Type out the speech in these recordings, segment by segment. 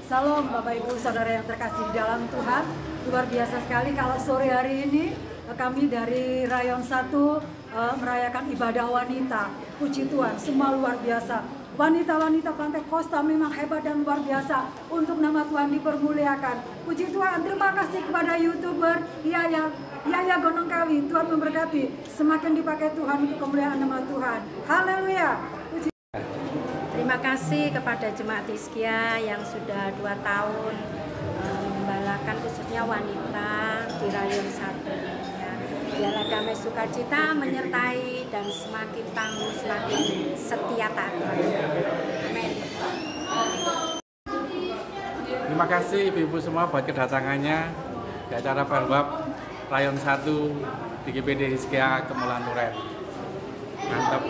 Salam Bapak Ibu Saudara yang terkasih di dalam Tuhan. Luar biasa sekali kalau sore hari ini kami dari Rayon 1 merayakan ibadah wanita. Puji Tuhan, semua luar biasa. Wanita-wanita Pantai Kosta memang hebat dan luar biasa. Untuk nama Tuhan dipermuliakan. Puji Tuhan, terima kasih kepada YouTuber Yaya Gonongkawi. Tuhan memberkati. Semakin dipakai Tuhan untuk kemuliaan nama Tuhan. Haleluya. Terima kasih kepada Jemaat Hizkia yang sudah 2 tahun membalakan khususnya wanita di Rayon 1. Biarlah damai sukacita menyertai dan semakin tangguh, semakin setia taat. Amin. Terima kasih ibu-ibu semua buat kedatangannya di acara Perwab Rayon 1 di GPD Hizkia Kemulahan Duren. Mantap.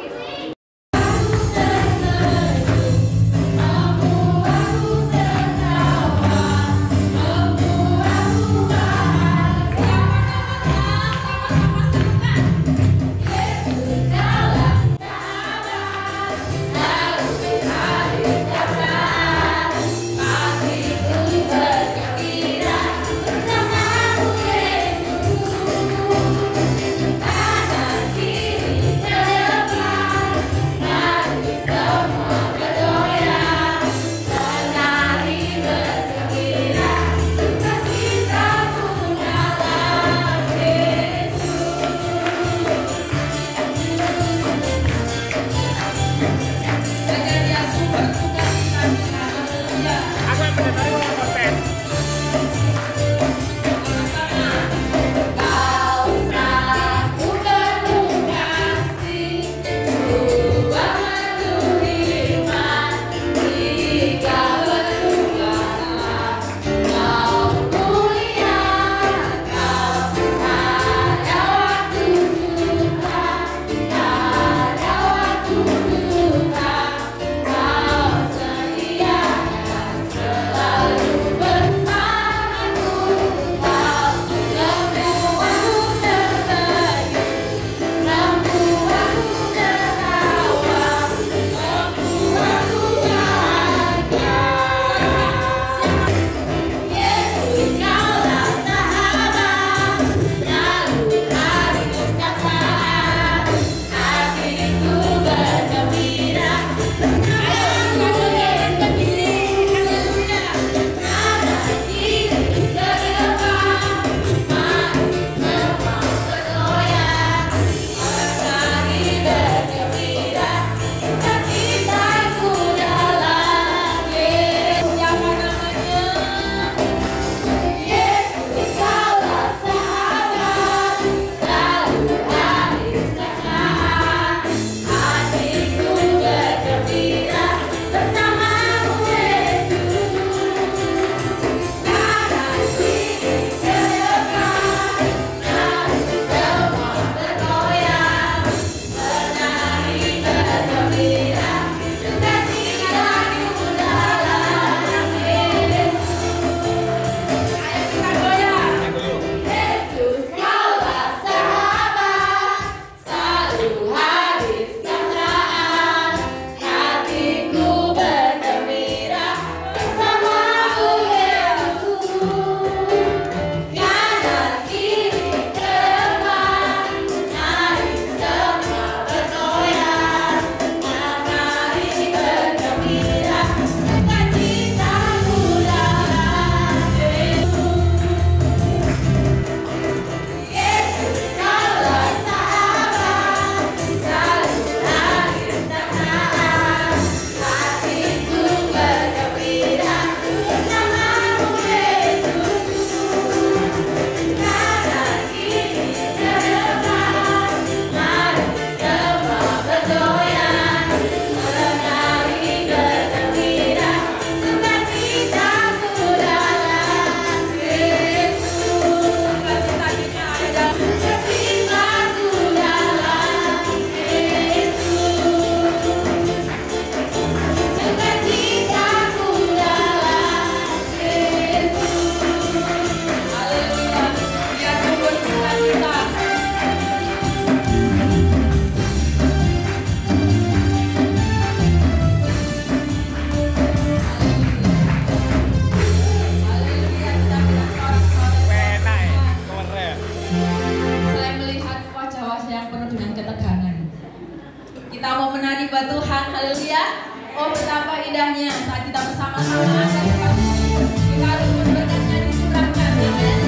Oh betapa indahnya saat kita bersama-sama ada di tempat ini. Kita harus memberikannya disurahkan. Amin.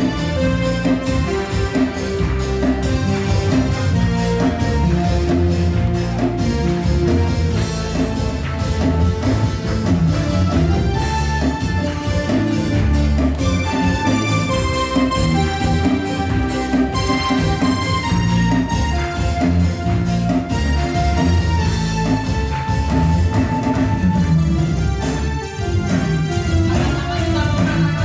Sama-sama kita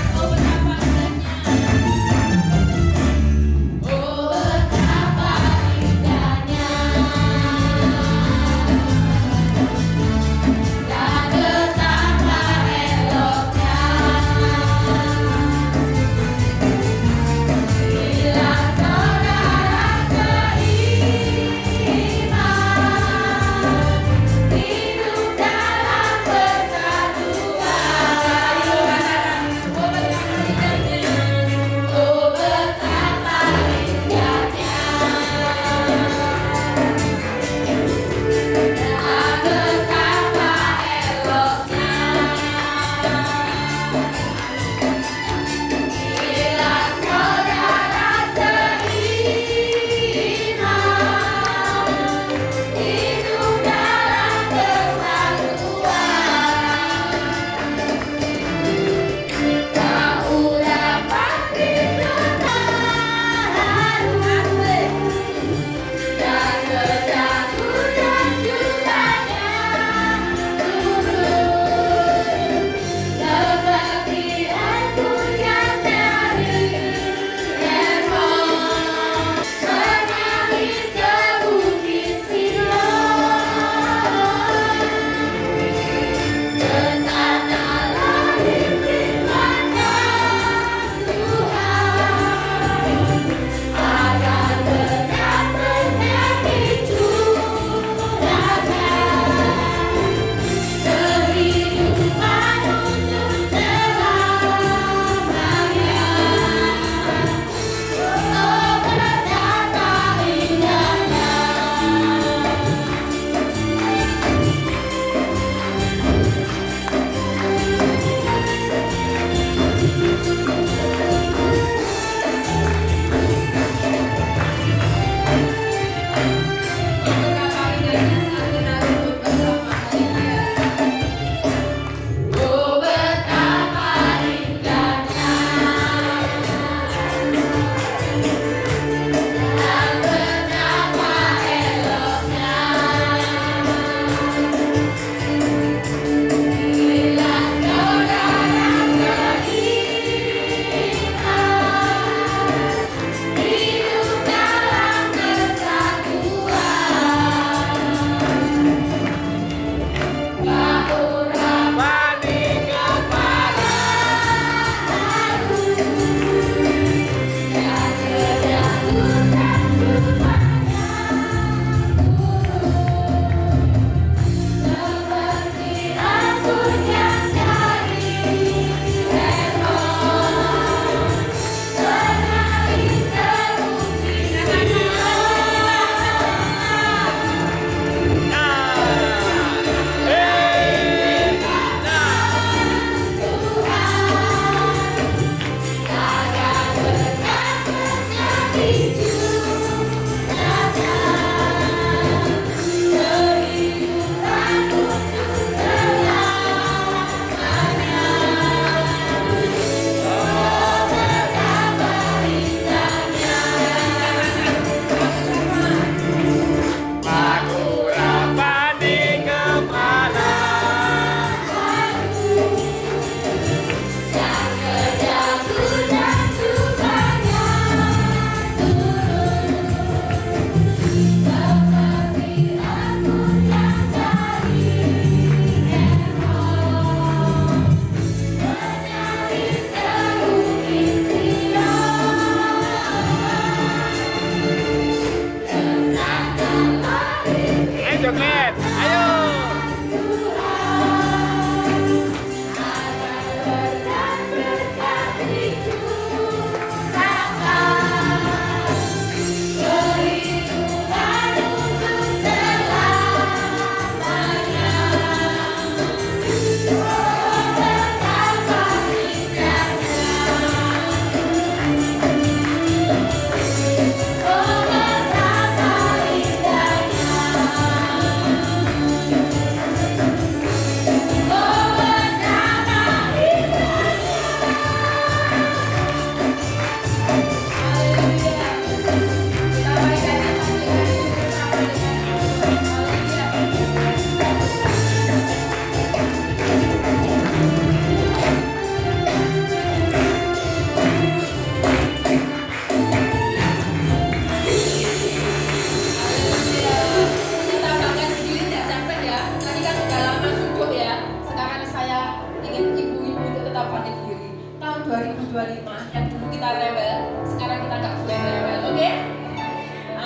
2025 yang dulu kita rewel, sekarang kita nggak boleh rewel, oke?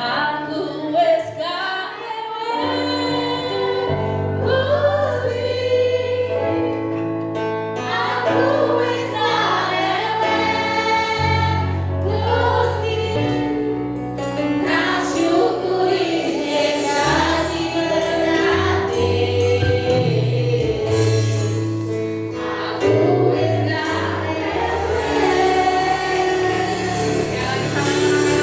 Aku wes gak rewel, Gusti. Aku wes gak rewel, Gusti. Nasyukuri hati berhati. Aku wes gak rewel. Ya, lagi sama-sama.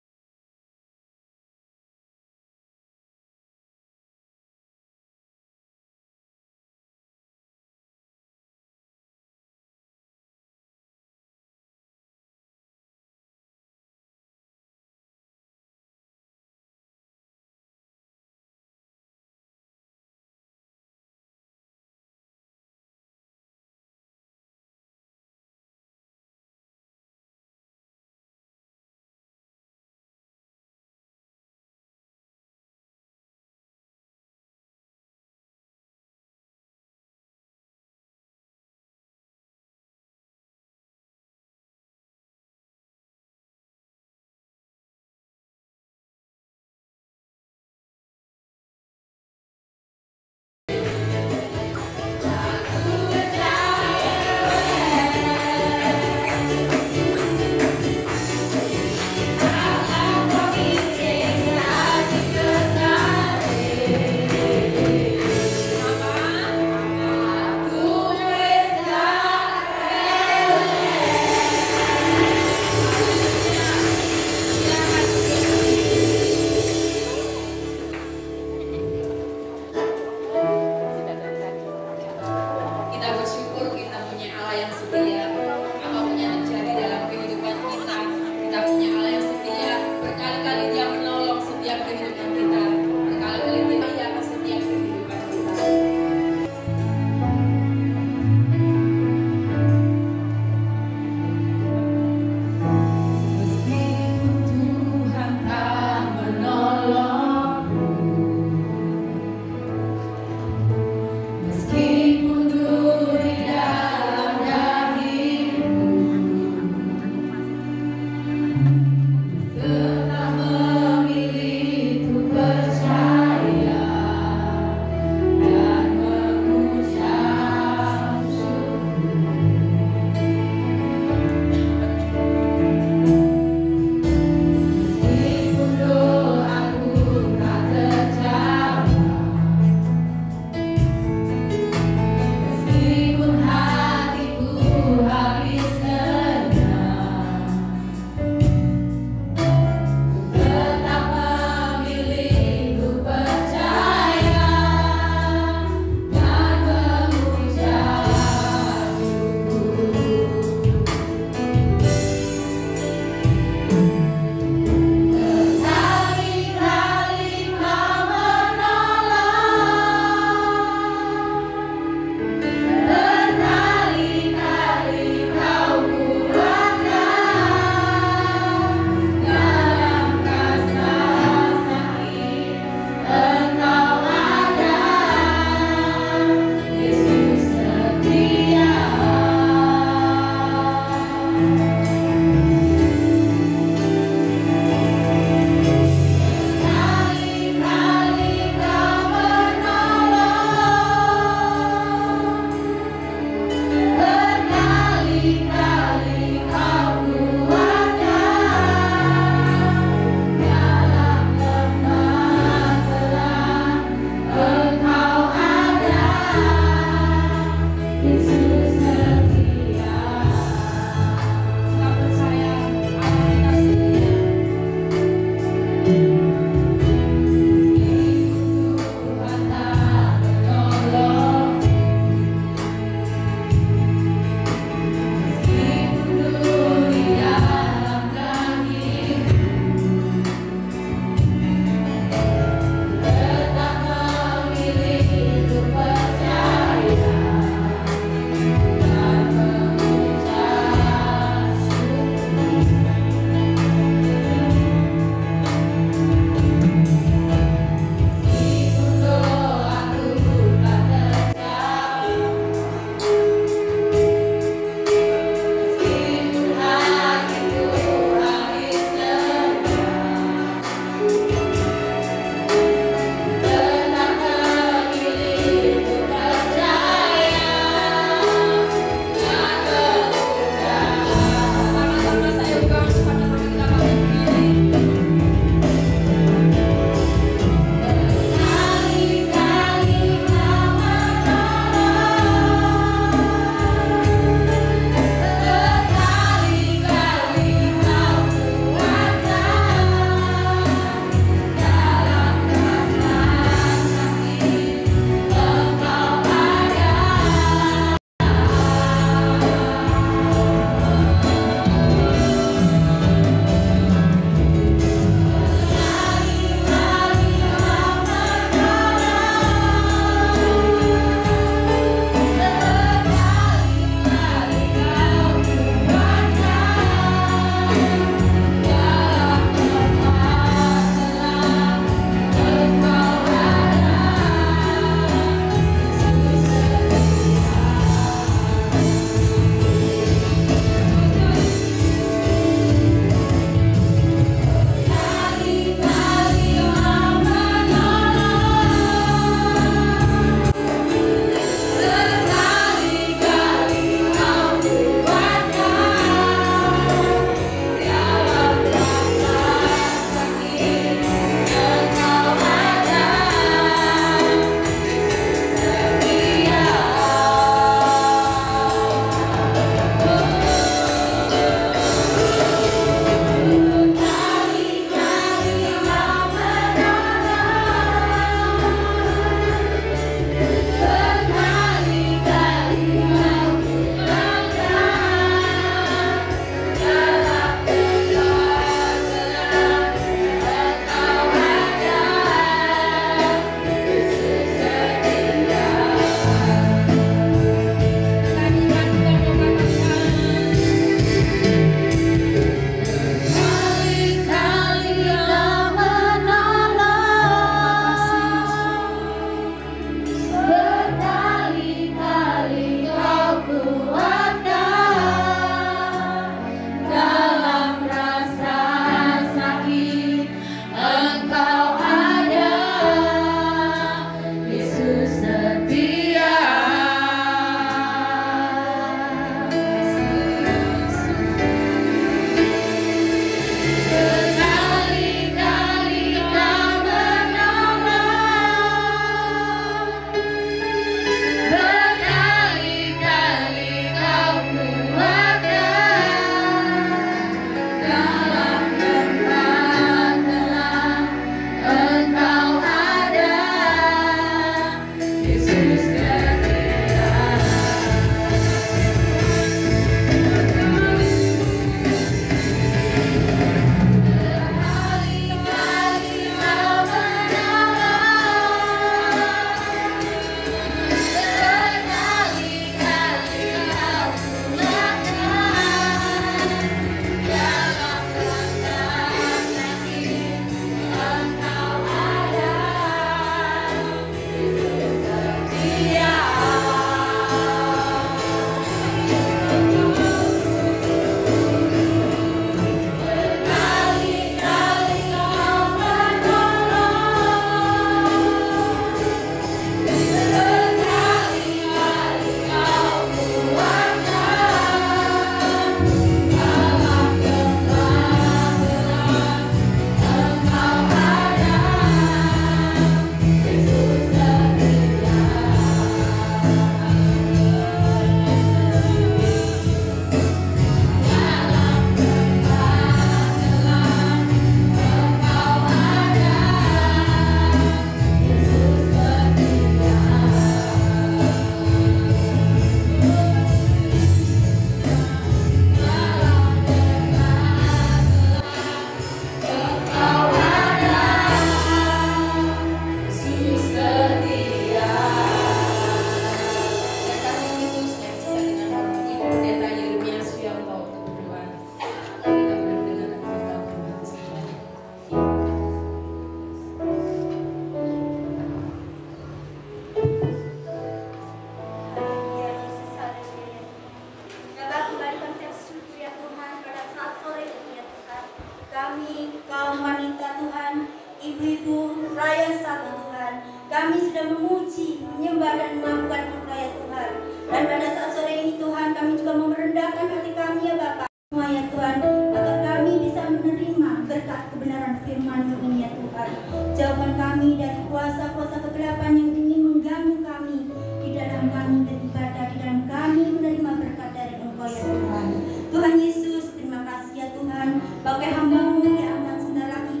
kami sudah memuji, menyembah dan mengakukan Engkau ya Tuhan. Dan pada saat sore ini Tuhan, kami juga mau merendahkan hati kami ya Bapa. Semua ya Tuhan, agar kami bisa menerima berkat kebenaran firman-Mu ini ya Tuhan. Jauhkan kami dari kuasa-kuasa kegelapan yang ingin mengganggu kami di dalam kami beribadah, di dalam kami menerima berkat dari Engkau ya Tuhan. Tuhan Yesus, terima kasih ya Tuhan, pakai hamba-Mu yang akan sebentar lagi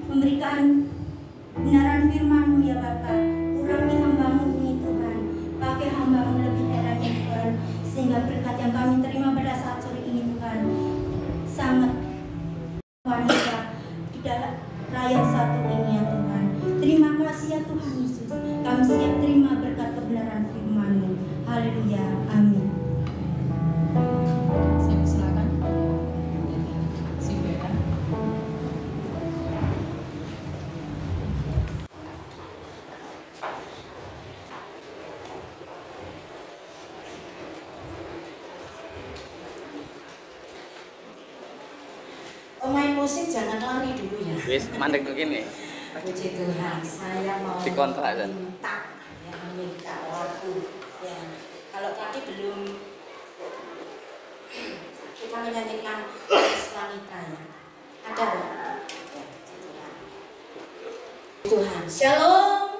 memberikan kebenaran firman-Mu ya Bapa. Urapi hamba-Mu ini Tuhan, pakai hamba-Mu lebih heran ya Tuhan, sehingga berkat yang kami terima pada saat sore ini Tuhan sangat wanita di dalam rakyat satu ini ya Tuhan. Terima kasih ya Tuhan Yesus, kami siap terima berkat kebenaran firman-Mu. Haleluya, amin. Saya persilakan si Vera. Pemain musik jangan lari dulu ya. Wis mandek begini. Puji Tuhan, saya mau Dikontrak, kan? minta lagu. Ya, kalau tadi belum kita menyanyikan wanita ya. Ada loh. Ya, puji Tuhan. Shalom.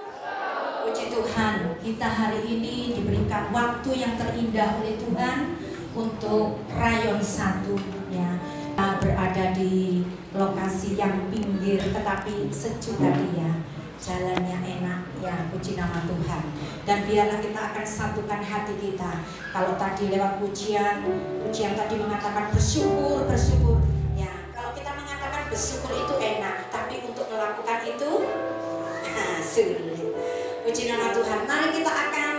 Puji Tuhan, kita hari ini diberikan waktu yang terindah oleh Tuhan untuk Rayon 1 ya. Kita berada di lokasi yang pinggir tetapi sejuk tadi ya. Jalannya enak ya, puji nama Tuhan. Dan biarlah kita akan satukan hati kita. Kalau tadi lewat pujian tadi mengatakan bersyukur, bersyukur ya. Kalau kita mengatakan bersyukur itu enak, tapi untuk melakukan itu sulit. Puji nama Tuhan. Mari kita akan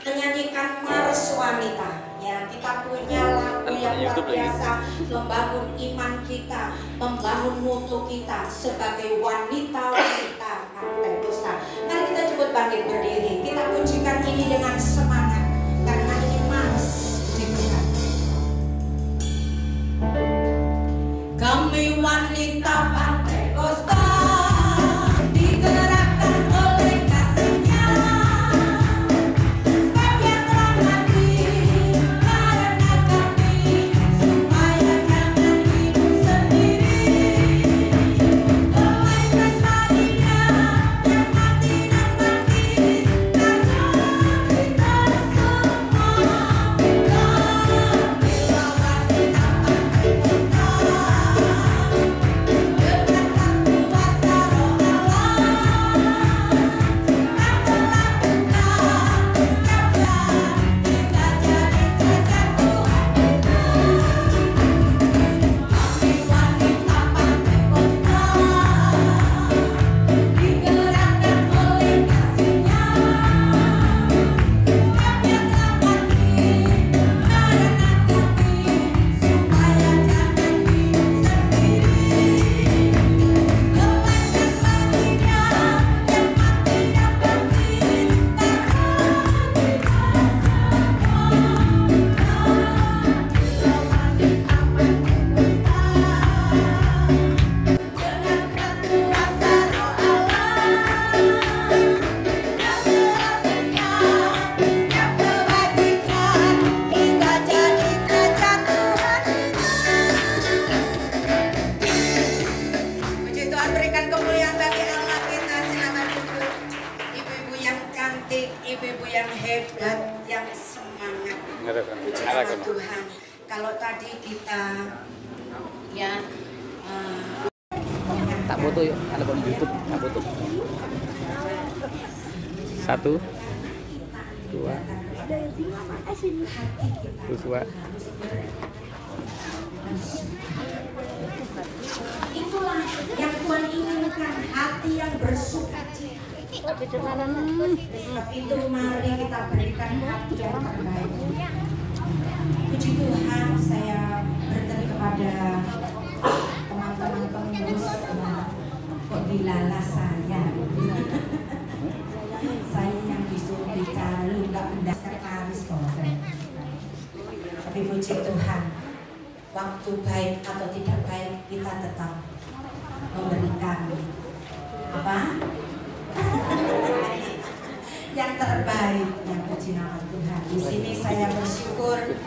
menyanyikan Mars Wanita. Ya, kita punya lagu yang luar biasa membangun iman kita, membangun mutu kita sebagai wanita-wanita Pentekosta. Mari kita coba bangkit berdiri. Kita pujikan ini dengan semangat karena ini Mars di Tuhan. Kami wanita Pentekosta digerakkan oleh kasih-Nya. Ibu-ibu yang hebat, yang semangat. Puji nama Tuhan. Kalau tadi kita ya Tak foto yuk, ada di YouTube, tak foto. 1, 2, 2. Itulah yang Tuhan inginkan, hati yang bersukacita. Sebab itu mari kita berikan hati yang terbaik. Puji Tuhan, saya bertanya kepada teman-teman pengurus, kok dilalah saya. Saya yang disuruh bicara, lu gak pendak sekretaris kok. Tapi puji Tuhan, waktu baik atau tidak baik kita tetap memberikan apa? yang terbaik, yang puji nama Tuhan. Di sini saya bersyukur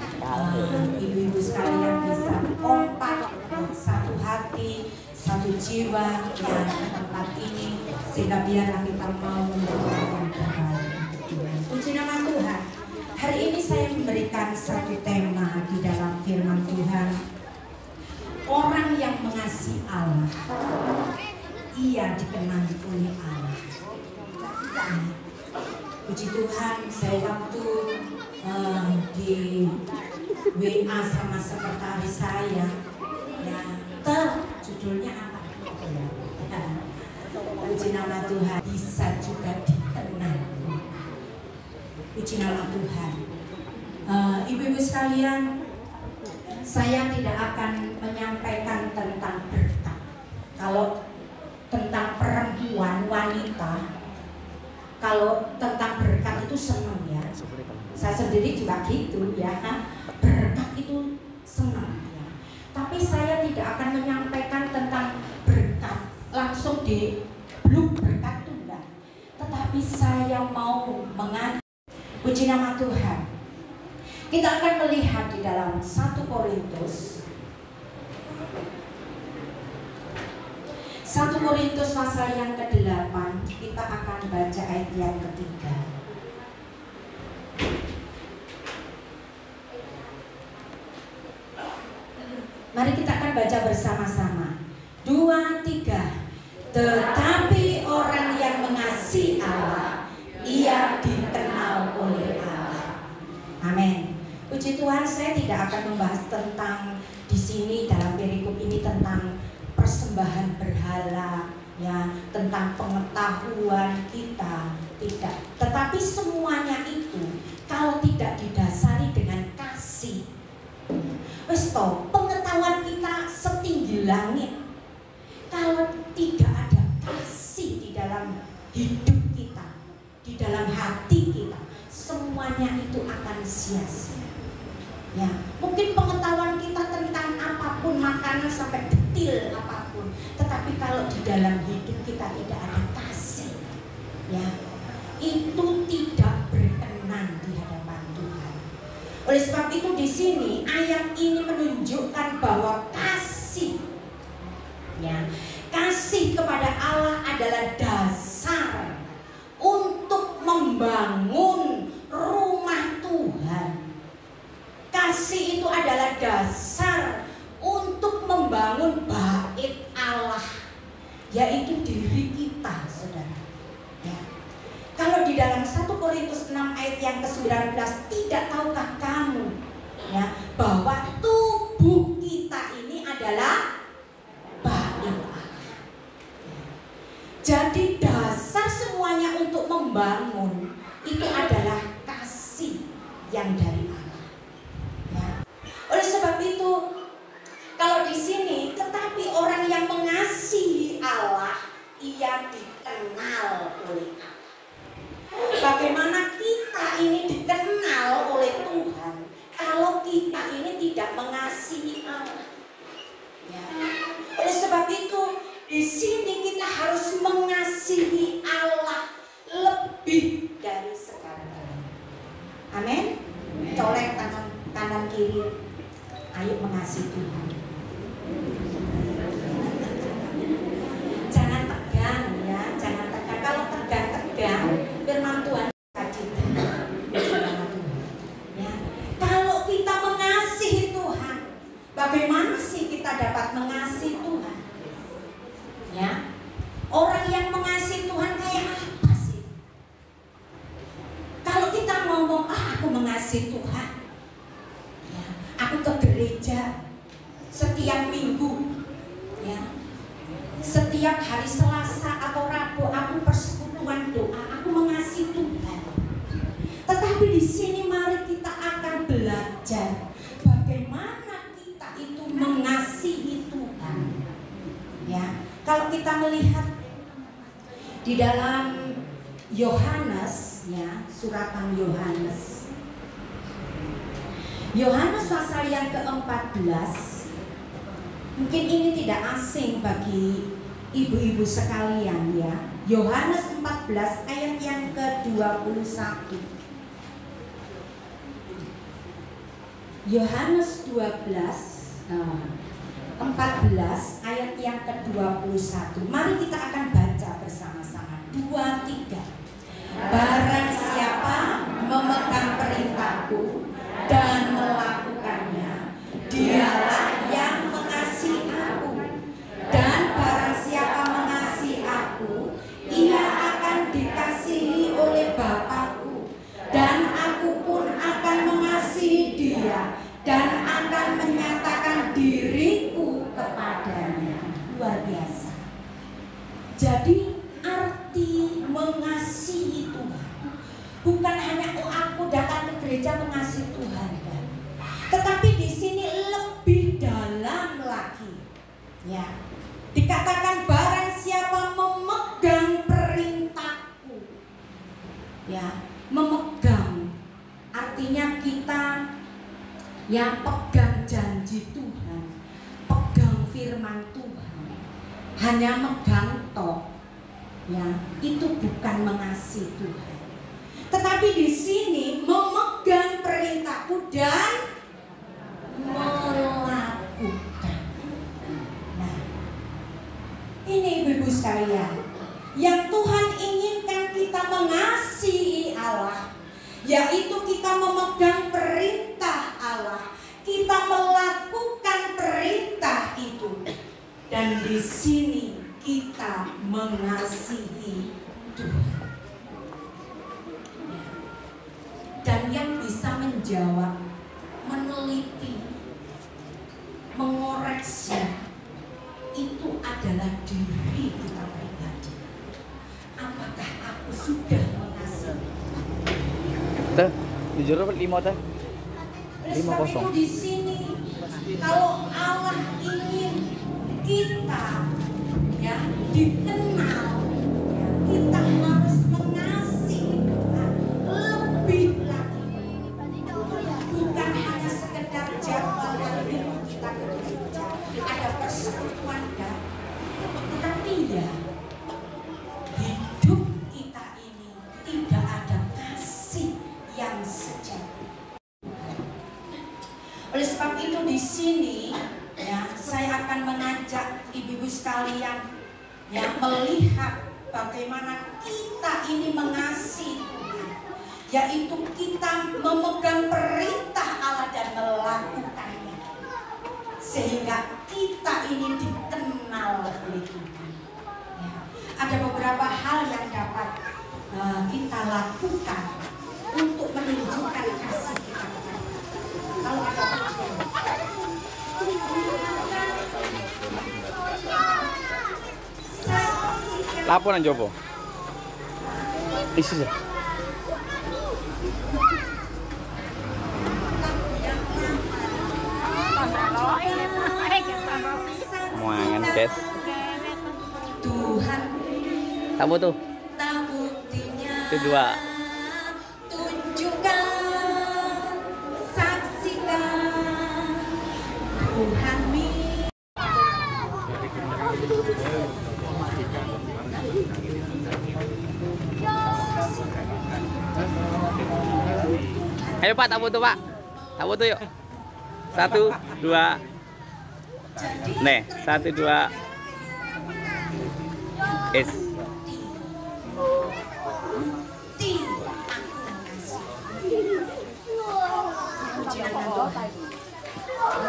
ibu-ibu sekalian bisa kompak, satu hati, satu jiwa yang ke tempat ini, sehingga biarlah kita mau memberikan yang terbaik untuk Tuhan. Puji nama Tuhan. Hari ini saya memberikan satu tema di dalam firman Tuhan. Orang yang mengasihi Allah, ia dikenal oleh Allah. Puji Tuhan, saya waktu di WA sama sekretaris saya, ya, judulnya apa? Puji nama Tuhan, bisa juga dikenal. Puji nama Tuhan. Ibu-ibu sekalian, saya tidak akan menyampaikan tentang berkat. Kalau tentang perempuan, wanita, kalau tentang berkat itu senang ya. Saya sendiri juga gitu ya. Berkat itu senang ya. Tapi saya tidak akan menyampaikan tentang berkat langsung di blok berkat itu enggak. Tetapi saya mau mengajak. Puji nama Tuhan. Kita akan melihat di dalam 1 Korintus 1 Korintus pasal yang ke-8, kita akan baca ayat yang ketiga. Mari kita akan baca bersama-sama. 2, 3. Tetapi orang yang mengasihi Allah, ia dikenal oleh Allah. Amin. Puji Tuhan, saya tidak akan membahas tentang di sini dalam perikop ini tentang persembahan berhala, ya, tentang pengetahuan kita, tidak. Tetapi semuanya itu kalau tidak didasari dengan kasih, wes toh, pengetahuan kita setinggi langit. Kalau tidak ada kasih di dalam hidup kita, di dalam hati kita, semuanya itu akan sia-sia. Ya, mungkin pengetahuan kita tentang apapun, makanan sampai detil apapun, tetapi kalau di dalam hidup kita tidak ada kasih, ya, itu tidak berkenan di hadapan Tuhan. Oleh sebab itu di sini ayat ini menunjukkan bahwa kasih, ya, kasih kepada Allah adalah dasar untuk membangun rumah Tuhan. Kasih itu adalah dasar untuk membangun bait Allah, yaitu diri kita, saudara. Ya. Kalau di dalam 1 Korintus 6 ayat yang ke-19, tidak tahukah kamu, ya, bahwa tubuh kita ini adalah bait Allah. Jadi dasar semuanya untuk membangun itu adalah kasih yang dari Allah. Oleh sebab itu, kalau di sini, tetapi orang yang mengasihi Allah, ia dikenal oleh Allah. Bagaimana kita ini dikenal oleh Tuhan kalau kita ini tidak mengasihi Allah? Ya. Oleh sebab itu, di sini kita harus mengasihi Allah lebih dari sekarang. Amin. Colek tangan kanan kiri. Ayo mengasihi Tuhan. Jangan tegang ya, jangan tegang. Kalau tegang, firman Tuhan cita. Ya. Kalau kita mengasihi Tuhan, bagaimana sih kita dapat mengasihi Tuhan? Ya. Orang yang mengasihi Tuhan kayak apa sih? Kalau kita ngomong, aku mengasihi Tuhan, aku ke gereja setiap minggu, ya, setiap hari Selasa atau Rabu aku persekutuan doa, aku mengasihi Tuhan. Tetapi di sini mari kita akan belajar bagaimana kita itu mengasihi Tuhan. Ya, kalau kita melihat di dalam Yohanes, ya, suratan Yohanes. Yohanes pasal yang ke-14, mungkin ini tidak asing bagi ibu-ibu sekalian ya. Yohanes 14 ayat yang ke-21. Yohanes 14 ayat yang ke-21. Mari kita akan baca bersama-sama. 2, 3. Barang siapa memegang perintahku dan melakukannya, dialah yang mengasihi aku. Dan barang siapa mengasihi aku, ia akan dikasihi oleh Bapakku. Dan aku pun akan mengasihi dia dan akan menyatakan diriku kepadanya. Luar biasa. Jadi arti mengasihi Tuhan bukan hanya aku datang ke gereja mengasihi Tuhan, tetapi di sini lebih dalam lagi. Ya, dikatakan barang siapa memegang perintahku. Ya, memegang artinya kita yang pegang janji Tuhan, pegang firman Tuhan, hanya megang tok, ya itu bukan mengasihi Tuhan. Tetapi di sini memegang perintahku dan melakukan. Nah, ini ibu-ibu sekalian, yang Tuhan inginkan kita mengasihi Allah, yaitu kita memegang perintah Allah, kita melakukan perintah itu, dan di sini kita mengasihi Tuhan. Dan yang bisa menjawab, meneliti, mengoreksi itu adalah diri kita pribadi. Apakah aku sudah mengasihi? Teh, jujur 5 teh. 5-0. Di sini kalau Allah ingin kita ya dikenal, ya, kita harus mengasihi Tuhan lebih lagi. Bukan hanya sekedar jadwal hari minggu kita ke gereja, ada persekutuan dan tetapi ya hidup kita ini tidak ada kasih yang sejati. Oleh sebab itu di sini ya saya akan mengajak ibu-ibu sekalian yang melihat bagaimana kita ini mengasihi Tuhan, yaitu kita memegang perintah Allah dan melakukannya, sehingga kita ini dikenal oleh Tuhan. Ya, ada beberapa hal yang dapat kita lakukan untuk menunjukkan kasih kita kepada Allah. Kalau ada laporan Jopo. Isi ya. Muangan guys. Tuhan Tahu tuh. tak buktinya. Itu 2. Tunjukkan, saksikan Tuhan Ayo Pak, tak foto Pak. Tak foto yuk. 1, 2. Nih, 1, 2. Es.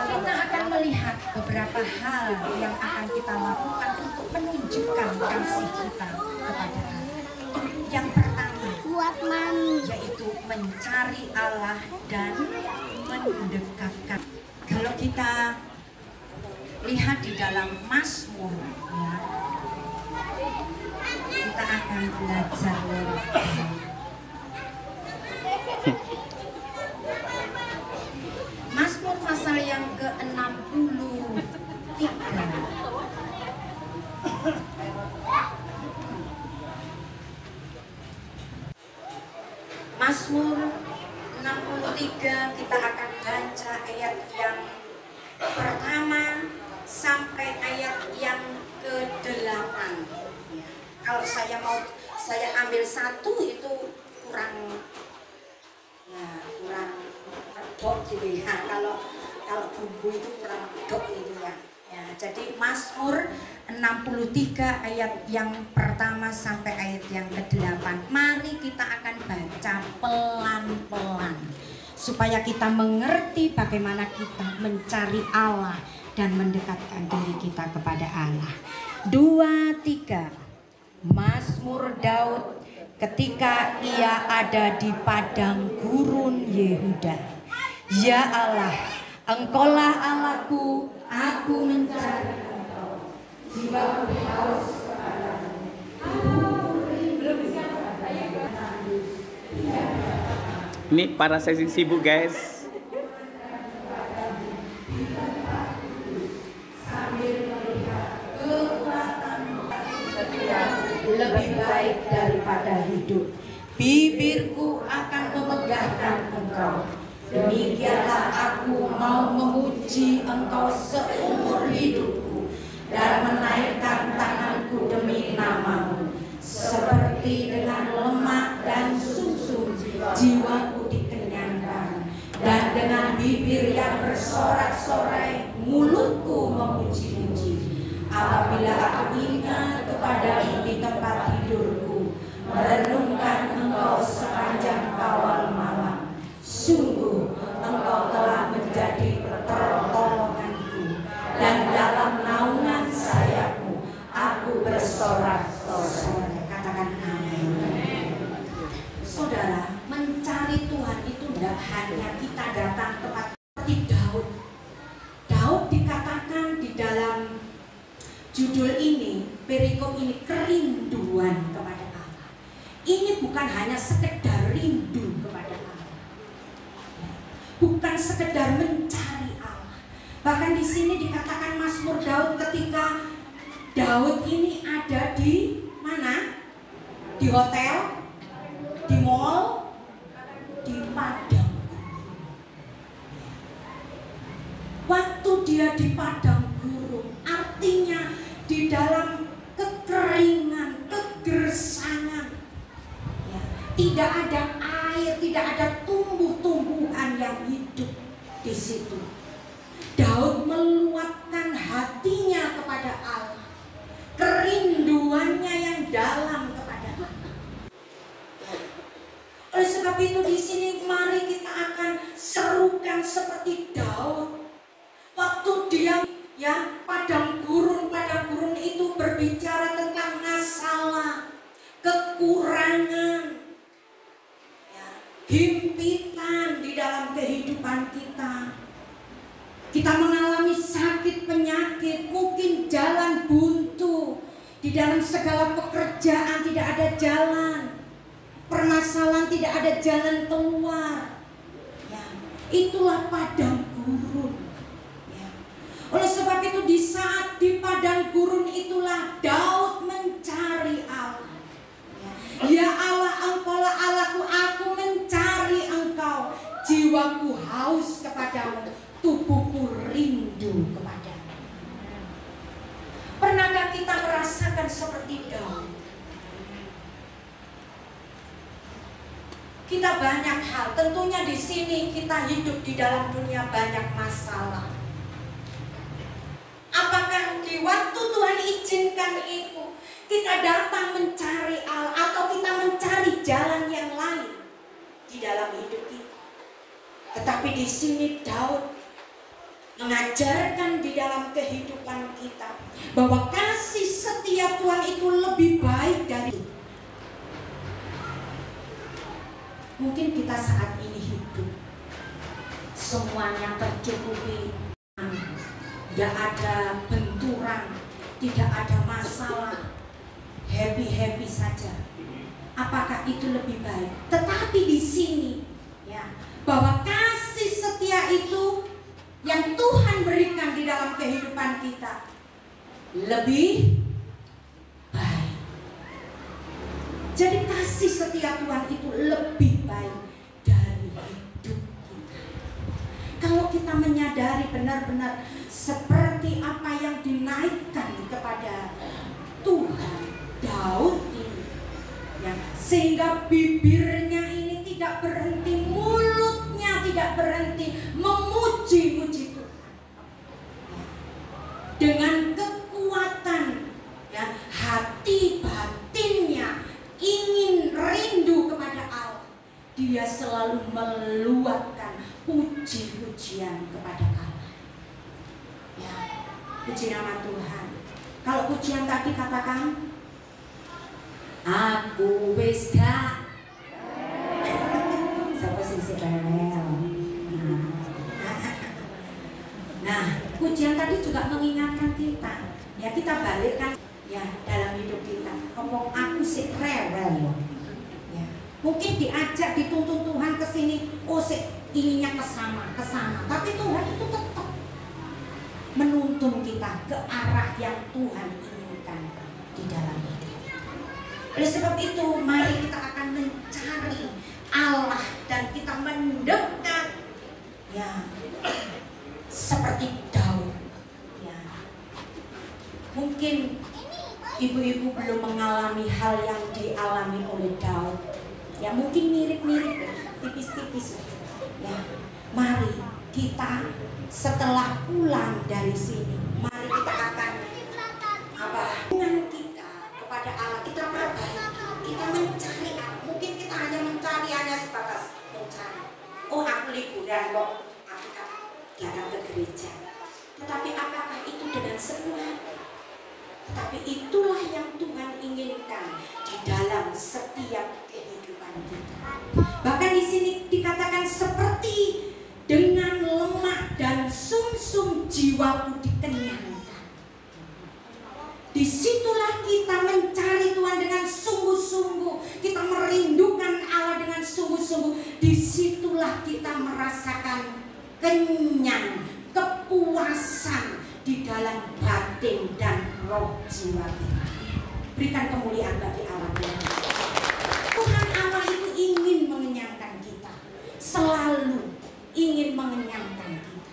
Kita akan melihat beberapa hal yang akan kita lakukan untuk menunjukkan kasih kita kepada Allah. Yang pertama, yaitu mencari Allah dan mendekatkan. Kalau kita lihat di dalam Mazmur, ya, kita akan belajar Mazmur pasal yang ke-63. Mazmur 63 kita akan baca ayat yang pertama sampai ayat yang ke-8. Kalau saya ambil satu itu kurang redok gitu ya. Kalau bumbu itu kurang redok gitu ya. Jadi Mazmur 63 ayat yang pertama sampai ayat yang ke-8. Mari kita akan baca pelan-pelan supaya kita mengerti bagaimana kita mencari Allah dan mendekatkan diri kita kepada Allah. 2, 3. Mazmur Daud ketika ia ada di padang gurun Yehuda. Ya Allah, Engkaulah Allahku, aku mencari Engkau. Jiwaku haus kepadamu. Ini para sesi sibuk guys. Lebih baik daripada hidup. Bibirku akan memegahkan Engkau. Demikianlah aku mau memuji Engkau seumur hidupku dan menaikkan tanganku demi nama-Mu. Seperti dengan lemak dan susu jiwaku dikenyangkan, dan dengan bibir yang bersorak-sorai mulutku memuji-muji. Apabila aku ingat kepadamu di tempat tidurku, merenungkan Engkau sepanjang kawal malam. Sungguh Engkau telah menjadi pertolonganku, dan dalam naungan sayap-Mu aku bersorak-sorai. Katakan amin. Saudara, mencari Tuhan itu tidak hanya kita datang tempat seperti Daud. Daud dikatakan di dalam judul ini, perikop ini, kerinduan kepada Allah. Ini bukan hanya sekedar rindu kepada Allah, bukan sekedar mencari Allah. Bahkan di sini dikatakan Mazmur Daud ketika Daud ini ada di mana? Di hotel, di mall, di padang. Waktu dia di padang gurun, artinya di dalam kekeringan, kegersangan, ya, tidak ada air, tidak ada tumbuh-tumbuhan yang hidup di situ. Daud meluapkan hatinya kepada Allah, kerinduannya yang dalam kepada Allah. Oleh sebab itu di sini mari kita akan serukan seperti Daud. Waktu dia padang gurun itu berbicara tentang masalah, kekurangan, ya, himpitan di dalam kehidupan kita. Kita mengalami sakit penyakit, mungkin jalan buntu, di dalam segala pekerjaan tidak ada jalan, permasalahan tidak ada jalan keluar. Ya, itulah padang gurun. Oleh sebab itu di saat di padang gurun itulah Daud mencari Allah. Ya Allah, Engkaulah Allahku, aku mencari Engkau. Jiwaku haus kepadamu, tubuhku rindu kepadamu. Pernahkah kita merasakan seperti Daud? Kita banyak hal, tentunya di sini kita hidup di dalam dunia banyak masalah. Apakah di waktu Tuhan izinkan itu kita datang mencari Allah atau kita mencari jalan yang lain di dalam hidup kita? Tetapi di sini Daud mengajarkan di dalam kehidupan kita bahwa kasih setia Tuhan itu lebih baik dari itu. Mungkin kita saat ini hidup semuanya tercukupi, tidak ada benturan, tidak ada masalah, happy-happy saja. Apakah itu lebih baik? Tetapi di sini, ya, bahwa kasih setia itu yang Tuhan berikan di dalam kehidupan kita lebih baik. Jadi kasih setia Tuhan itu lebih baik dari hidup kita. Kalau kita menyadari benar-benar seperti apa yang dinaikkan kepada Tuhan, Daud sehingga bibirnya ini tidak berhenti, mulutnya tidak berhenti memuji-muji Tuhan dengan kekuatan, ya, hati batinnya ingin rindu kepada Allah. Dia selalu meluapkan puji-pujian kepada Allah. Ya, puji nama Tuhan. Kalau pujian tadi katakan, aku wis gak. Siapa sing rewel? Nah, pujian tadi juga mengingatkan kita. Ya, kita balikkan ya dalam hidup kita. Ngomong aku sih rewel. Ya. Mungkin diajak, dituntun Tuhan ke sini, oh sih ininya ke sana. Tapi Tuhan itu tetap menuntun kita ke arah yang Tuhan inginkan di dalam hidup. Oleh sebab itu, mari kita akan mencari Allah dan kita mendekat, ya, seperti Daud. Ya. Mungkin ibu-ibu belum mengalami hal yang dialami oleh Daud. Ya, mungkin mirip-mirip, tipis-tipis. Ya, mari kita setelah pulang dari sini, mari kita akan dengan kita kepada Allah, kita perbaiki, kita mencari Allah. Mungkin kita hanya sebatas mencari. Oh, aku liburan kok, aku datang ke gereja. Tetapi apakah itu dengan sepenuh hati? Tetapi itulah yang Tuhan inginkan di dalam setiap kehidupan kita. Bahkan di sini dikatakan seperti dengan lemak dan sumsum jiwaku dikenyangkan. Disitulah kita mencari Tuhan dengan sungguh-sungguh. Kita merindukan Allah dengan sungguh-sungguh. Disitulah kita merasakan kenyang, kepuasan di dalam batin dan roh jiwa kita. Berikan kemuliaan bagi Allah. Tuhan Allah itu ingin mengenyangkan kita, selalu ingin mengenyangkan kita.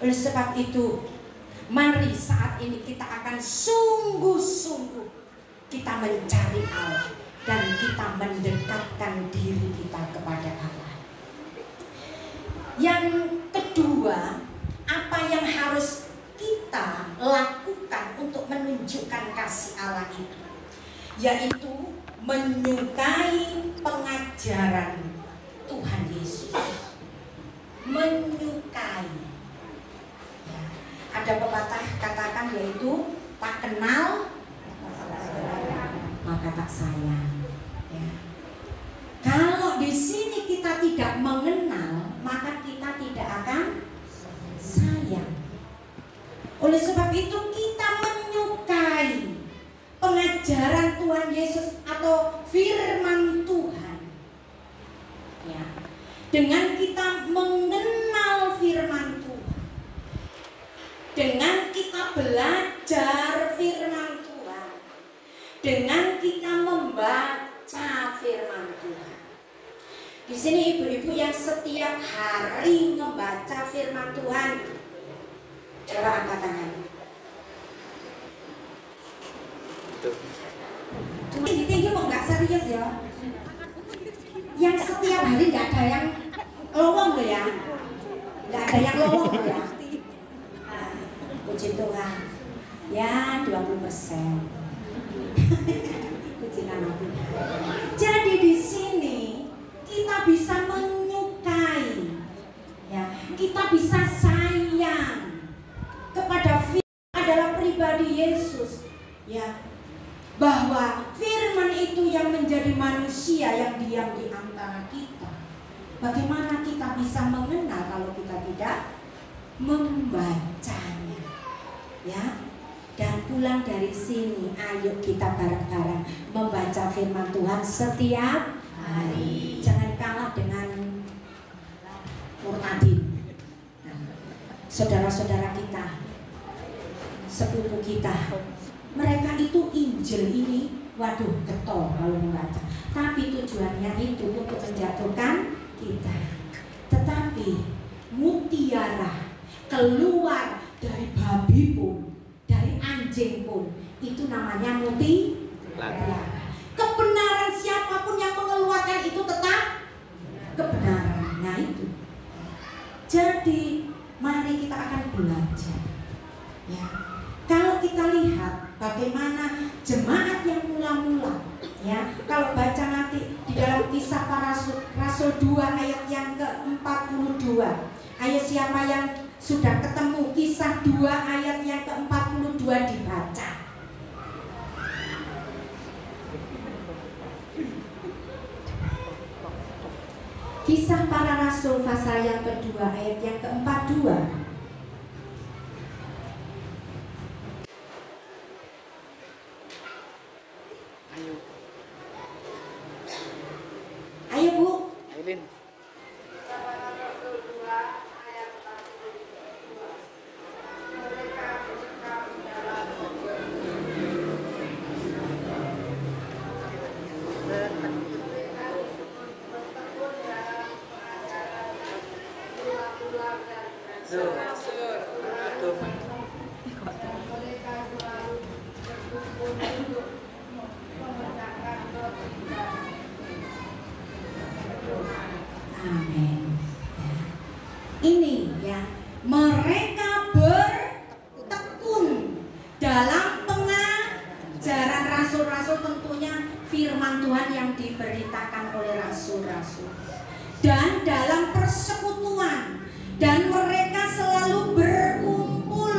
Oleh sebab itu, mari saat ini kita akan sungguh-sungguh kita mencari Allah dan kita mendekatkan diri kita kepada Allah. Yang kedua, apa yang harus kita lakukan untuk menunjukkan kasih Allah itu, yaitu menyukai pengajaran Tuhan Yesus. Menyukai. Ya. Ada pepatah katakan yaitu tak kenal maka tak sayang. Ya. Kalau di sini kita tidak mengenal, maka kita tidak akan sayang. Oleh sebab itu kita menyukai pengajaran Tuhan Yesus atau firman Tuhan. Ya. Dengan kita mengenal firman Tuhan, dengan kita belajar firman Tuhan, dengan kita membaca firman Tuhan. Di sini ibu-ibu yang setiap hari membaca firman Tuhan, coba angkat tangan. Cuma tinggi kok nggak serius ya. Yang setiap hari nggak ada yang lowong loh ya, nggak ada yang lowong loh ya. Nah, puji Tuhan, ya 20%. Puji nama Tuhan. Jadi di sini kita bisa menyukai, ya, kita bisa sayang kepada firman adalah pribadi Yesus, ya. Bahwa firman itu yang menjadi manusia yang diam di antara kita. Bagaimana kita bisa mengenal kalau kita tidak membacanya, ya? Dan pulang dari sini, ayo kita bareng-bareng membaca firman Tuhan setiap hari. Jangan kalah dengan murtadin. Nah, saudara-saudara kita, sepupu kita, mereka itu Injil ini, waduh, getol kalau membaca. Tapi tujuannya itu untuk menjatuhkan kita. Tetapi mutiara keluar dari babi pun, dari anjing pun, itu namanya mutiara. Kebenaran siapapun yang kali kita akan belajar. Ya, kalau kita lihat bagaimana jemaat yang mula-mula, ya, kalau baca nanti di dalam Kisah Para Rasul 2 ayat yang ke-42, ayat siapa yang sudah ketemu Kisah 2 ayat yang ke-42 dibaca. Kisah Para Rasul pasal yang kedua ayat yang ke-42. Ayo Bu. Ailin. Amin. Ini ya, mereka bertekun dalam pengajaran rasul-rasul, tentunya firman Tuhan yang diberitakan oleh rasul-rasul, dan dalam persekutuan, dan mereka selalu berkumpul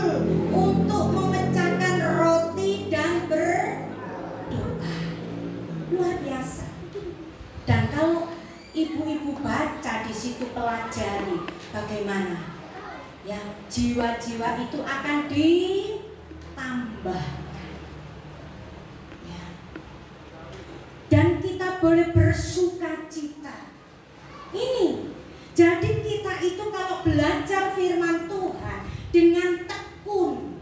untuk memecahkan roti dan berdoa. Luar biasa. Dan kalau ibu-ibu baca di situ, pelajari bagaimana ya jiwa-jiwa itu akan ditambahkan ya. Dan kita boleh bersuka cita. Ini jadi kita itu kalau belajar firman Tuhan dengan tekun,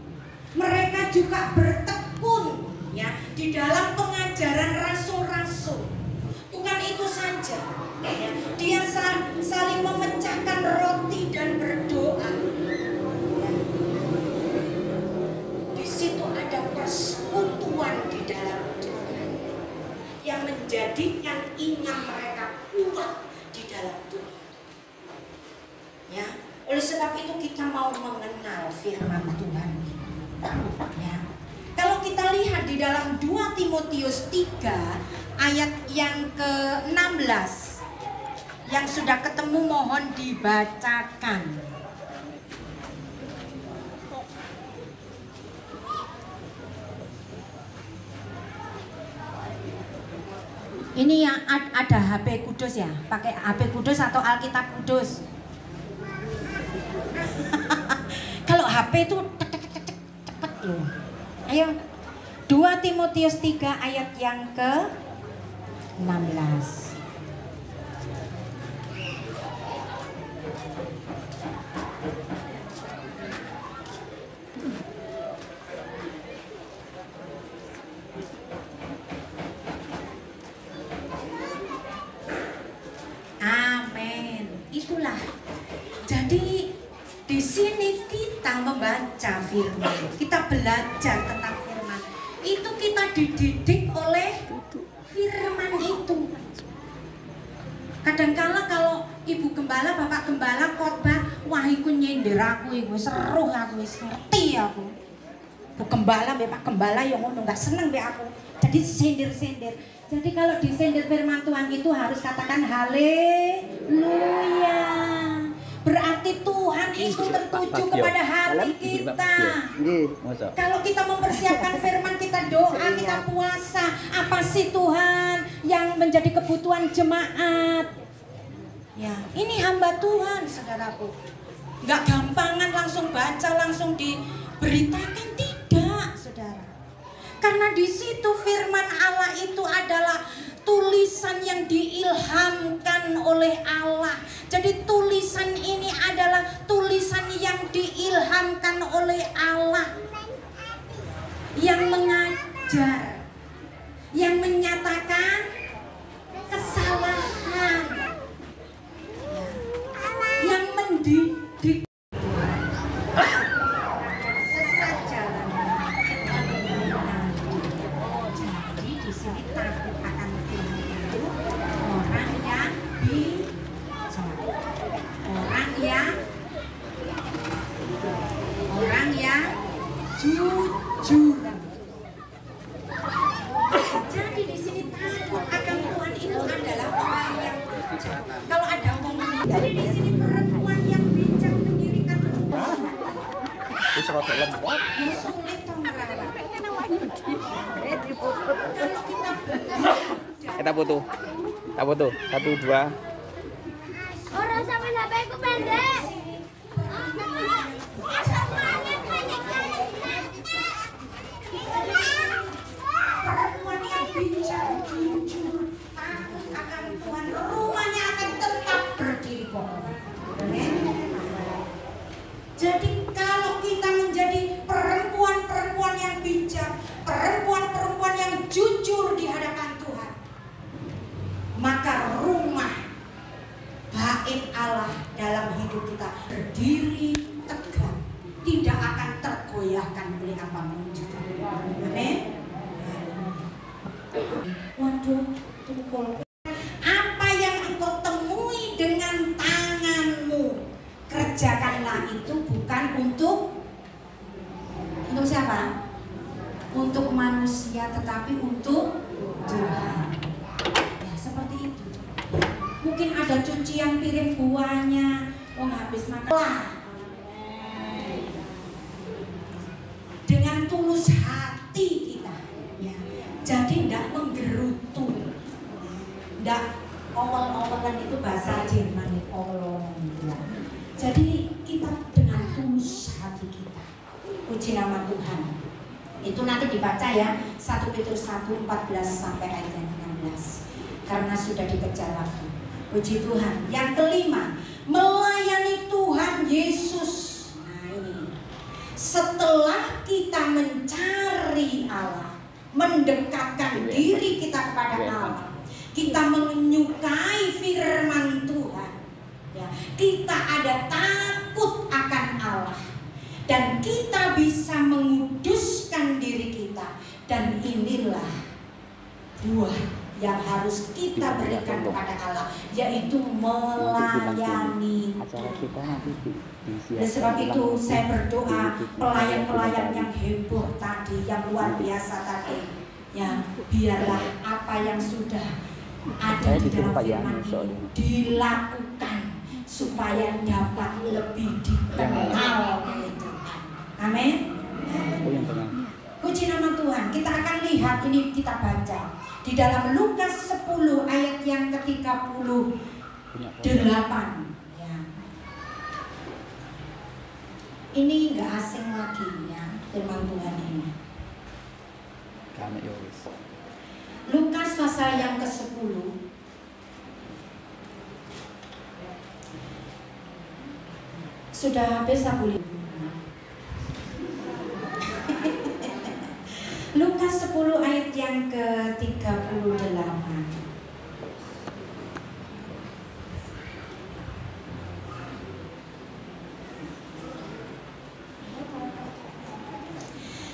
mereka juga bertekun ya di dalam pengajaran rasul-rasul. Bukan itu saja ya, dia saling memecahkan roti dan berdoa ya. Di situ ada persekutuan di dalam Tuhan yang menjadikan iman mereka kuat di dalam Tuhan ya. Oleh sebab itu kita mau mengenal firman Tuhan ya. Kalau kita lihat di dalam 2 Timotius 3 ayat yang ke-16 yang sudah ketemu, mohon dibacakan. Ini yang ada HP Kudus ya, pakai HP Kudus atau Alkitab Kudus. Kalau HP itu cepet loh. Ayo, 2 Timotius 3 ayat yang ke-16. Amin. Itulah. Jadi di sini kita membaca firman, kita belajar tentang firman. Itu kita dididik oleh firman itu. Kadangkala kalau ibu gembala, bapak gembala khotbah, wah iku nyender aku, iku seru aku, ngerti aku. Bu gembala, bapak gembala yang ngono nggak seneng be aku. Jadi sender-sender. Jadi kalau disender firman Tuhan itu harus katakan haleluya. Berarti Tuhan itu tertuju kepada hati kita. Kalau kita mempersiapkan firman, kita doa, kita puasa, apa sih Tuhan yang menjadi kebutuhan jemaat? Ya, ini hamba Tuhan, saudaraku. Nggak gampangan langsung baca, langsung diberitakan, tidak, saudara. Karena di situ firman Allah itu adalah tulisan yang diilhamkan oleh Allah. Jadi tulisan ini adalah tulisan yang diilhamkan oleh Allah, yang mengajar, yang menyatakan kesalahan, yang mendidik sesat jalan. Jadi di sini takut akan Tuhan itu orang yang bijak, orang Kalau ada ngomong, jadi di sini perempuan yang bijak mendirikan rumah. Sulit toh merawat. Kita foto. 1, 2. Orang sampai sampai aku pendek. Perempuan yang bijak, jujur, takut akan Tuhan, rumahnya akan tetap berdiri kokoh. Jadi kalau kita menjadi perempuan-perempuan yang bijak, perempuan-perempuan yang jujur di hadapan Tuhan, maka rumah bait Allah dalam hidup kita berdiri tegak, tidak akan tergoyahkan oleh apapun juga. Amin. Waduh, tukul. Apa yang engkau temui dengan tanganmu, kerjakanlah itu bukan untuk siapa? Untuk manusia, tetapi untuk Tuhan. Ya, seperti itu. Mungkin ada cucian piring buahnya, habis makan. Dengan tulus hati kita, ya. Jadi tidak menggerutu, tidak owel-owelan, itu bahasa Jerman, owel. Jadi kita dengan tulus hati kita. Puji nama Tuhan. Itu nanti dibaca ya, 1 Petrus 1, 14 sampai ayat 16. Karena sudah dikejar waktu. Puji Tuhan. Yang kelima, melayani Tuhan Yesus. Nah ini, setelah kita mencari Allah, mendekatkan diri kita kepada Allah, kita menyukai firman Tuhan, ya, kita ada takut akan Allah, dan kita bisa menguduskan diri kita. Dan inilah buah yang harus kita berikan kepada Allah, yaitu melayani Tuhan. Dan sebab itu saya berdoa pelayan-pelayan yang heboh tadi, yang luar biasa tadi, ya, biarlah apa yang sudah ada di dalam firman ini dilakukan supaya dapat lebih dikenal oleh Tuhan. Amin. Puji nama Tuhan. Kita akan lihat ini, kita baca di dalam Lukas 10 ayat yang ke-38. Ya. Ini nggak asing lagi ya firman Tuhan ini. Lukas pasal yang ke-10. Sudah habis aku lihat. Lukas 10 ayat yang ke-38.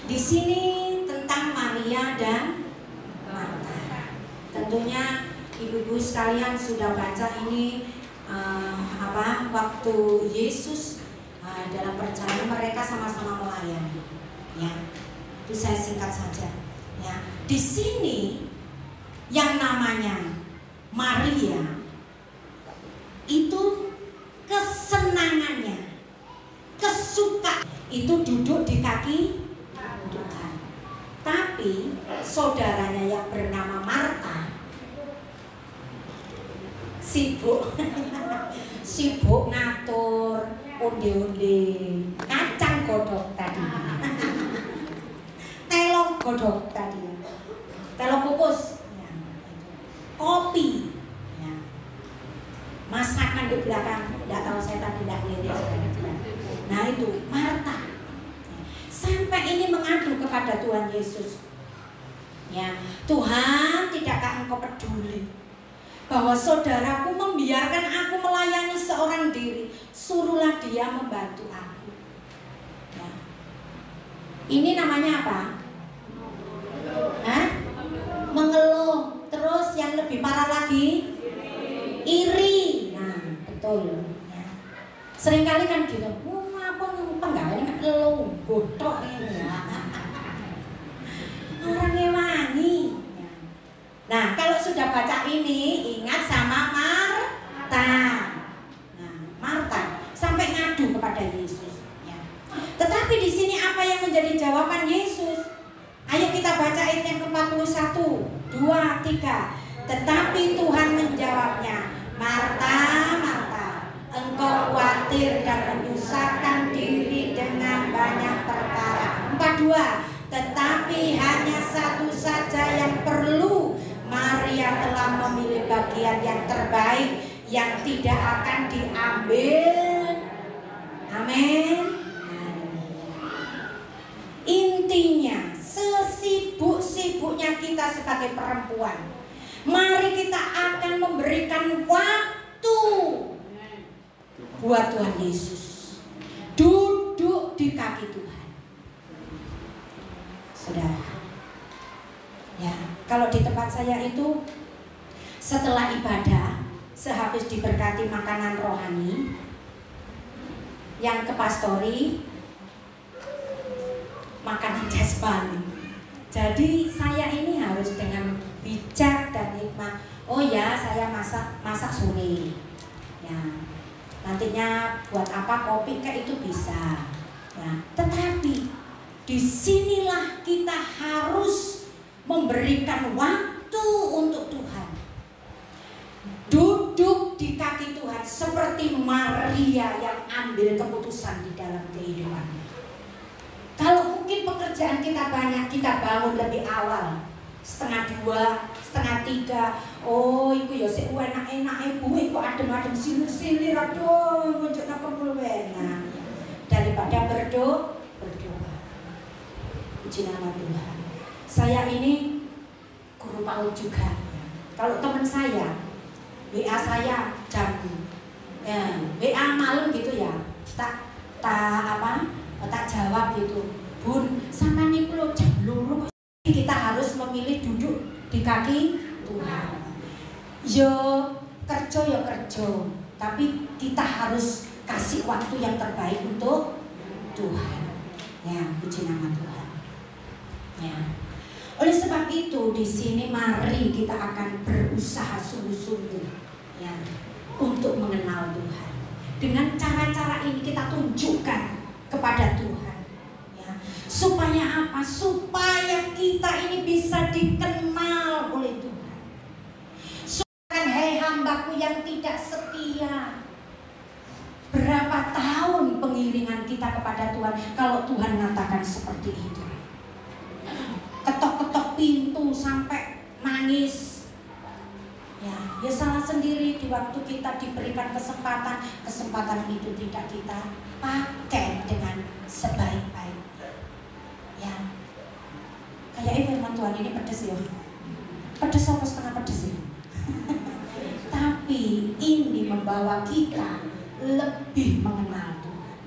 Di sini tentang Maria dan Marta. Tentunya ibu-ibu sekalian sudah baca ini waktu Yesus dalam perjalanan mereka sama-sama melayani. Ya. Itu saya singkat saja. Ya. Di sini yang namanya Maria itu kesenangannya, kesukaan itu duduk di kaki Tuhan. Tapi saudaranya yang bernama Marta sibuk ngatur onde-onde kacang godok tadi. Telo godok tadi, telo kukus, ya, kopi, ya. Masakan di belakang, tidak tahu saya tadi tidak lihat. Nah itu Marta, sampai ini mengadu kepada Tuhan Yesus. Ya, Tuhan, tidakkah engkau peduli bahwa saudaraku membiarkan aku melayani seorang diri? Suruhlah dia membantu aku. Ya. Ini namanya apa? Hah? Mengeluh. Terus yang lebih parah lagi, iri. Nah, betul. Ya. Seringkali kan gitu. Apa penggawe ini ngeluh, bodoh ini. Ya. Orangnya wangi. Nah, kalau sudah baca ini, ingat sama Marta. menjadi jawaban Yesus. Ayo kita baca ayat yang ke-41, 2, 3. Tetapi Tuhan menjawabnya, Marta, Marta, engkau khawatir dan menyusahkan diri dengan banyak perkara. 42. Tetapi hanya satu saja yang perlu. Maria telah memilih bagian yang terbaik yang tidak akan diambil. Amin. Intinya, sesibuk-sibuknya kita sebagai perempuan, mari kita akan memberikan waktu buat Tuhan Yesus. Duduk di kaki Tuhan. Saudara, ya, kalau di tempat saya itu setelah ibadah, sehabis diberkati makanan rohani, yang ke pastori makanan jasmani. Jadi saya ini harus dengan bijak dan hikmat. Oh ya, saya masak sore. Ya, nantinya buat apa kopi kayak itu bisa. Ya, tetapi disinilah kita harus memberikan waktu untuk Tuhan. Duduk di kaki Tuhan seperti Maria yang ambil keputusan di dalam kehidupannya. Kalau mungkin pekerjaan kita banyak, kita bangun lebih awal, 1:30, 2:30. Oh, iku ya sik enak-enak ibu, iku adem-adem silir-silir aduh, ngunjukna kemulwena. Daripada berdoa. Puji nama Tuhan. Saya ini guru PAUD juga. Kalau teman saya, WA saya jam WA malam gitu ya, tak jawab gitu. Bun, sama nih lo jam luru. Kita harus memilih duduk di kaki Tuhan. Yo kerja, tapi kita harus kasih waktu yang terbaik untuk Tuhan. Ya, puji nama Tuhan. Ya. Oleh sebab itu di sini mari kita akan berusaha sungguh-sungguh ya untuk mengenal Tuhan. Dengan cara-cara ini kita tunjukkan kepada Tuhan ya. Supaya apa? Supaya kita ini bisa dikenal oleh Tuhan. Supaya hei hambaku yang tidak setia. Berapa tahun pengiringan kita kepada Tuhan kalau Tuhan mengatakan seperti itu. Ketok-ketok pintu sampai nangis. Ya salah sendiri di waktu kita diberikan kesempatan itu tidak kita pakai dengan sebaik-baiknya. Ya. Kayaknya firman Tuhan ini pedes ya. Pedes apa setengah pedes ya? Tapi ini membawa kita lebih mengenal Tuhan.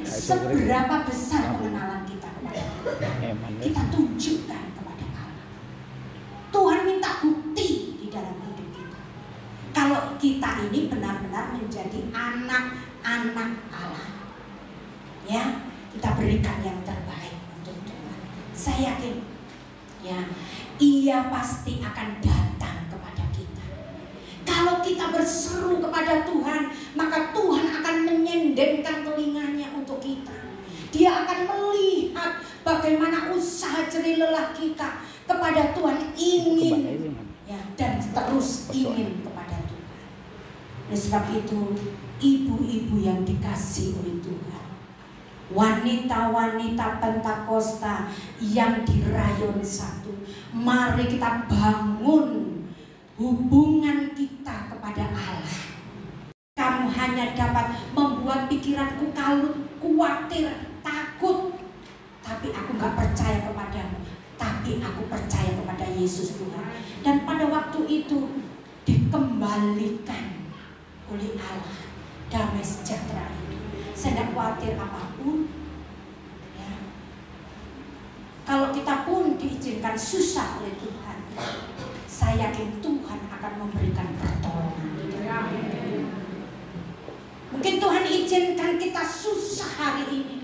Seberapa besar pengenalan kita kepada Tuhan, kita tunjukkan kepada Allah. Tuhan minta bukti di dalam hidup kita. Kalau kita ini benar-benar menjadi anak-anak Allah, ya kita berikan yang terbaik untuk Tuhan. Saya yakin, ya Ia pasti akan datang kepada kita. Kalau kita berseru kepada Tuhan, maka Tuhan akan menyendengkan telinganya untuk kita. Dia akan melihat bagaimana usaha jerih lelah kita kepada Tuhan, ingin ya, dan terus ingin kepada Tuhan. Oleh sebab itu, ibu-ibu yang dikasih oleh Tuhan, wanita-wanita Pentakosta yang di Rayon 1, mari kita bangun hubungan kita kepada Allah. Kamu hanya dapat membuat pikiranku kalut, khawatir, takut, tapi aku gak percaya kepadamu, tapi aku percaya kepada Yesus Tuhan. Dan pada waktu itu dikembalikan oleh Allah damai sejahtera itu. Saya gak khawatir apapun ya. Kalau kita pun diizinkan susah oleh Tuhan, saya yakin Tuhan akan memberikan pertolongan. Mungkin Tuhan izinkan kita susah hari ini,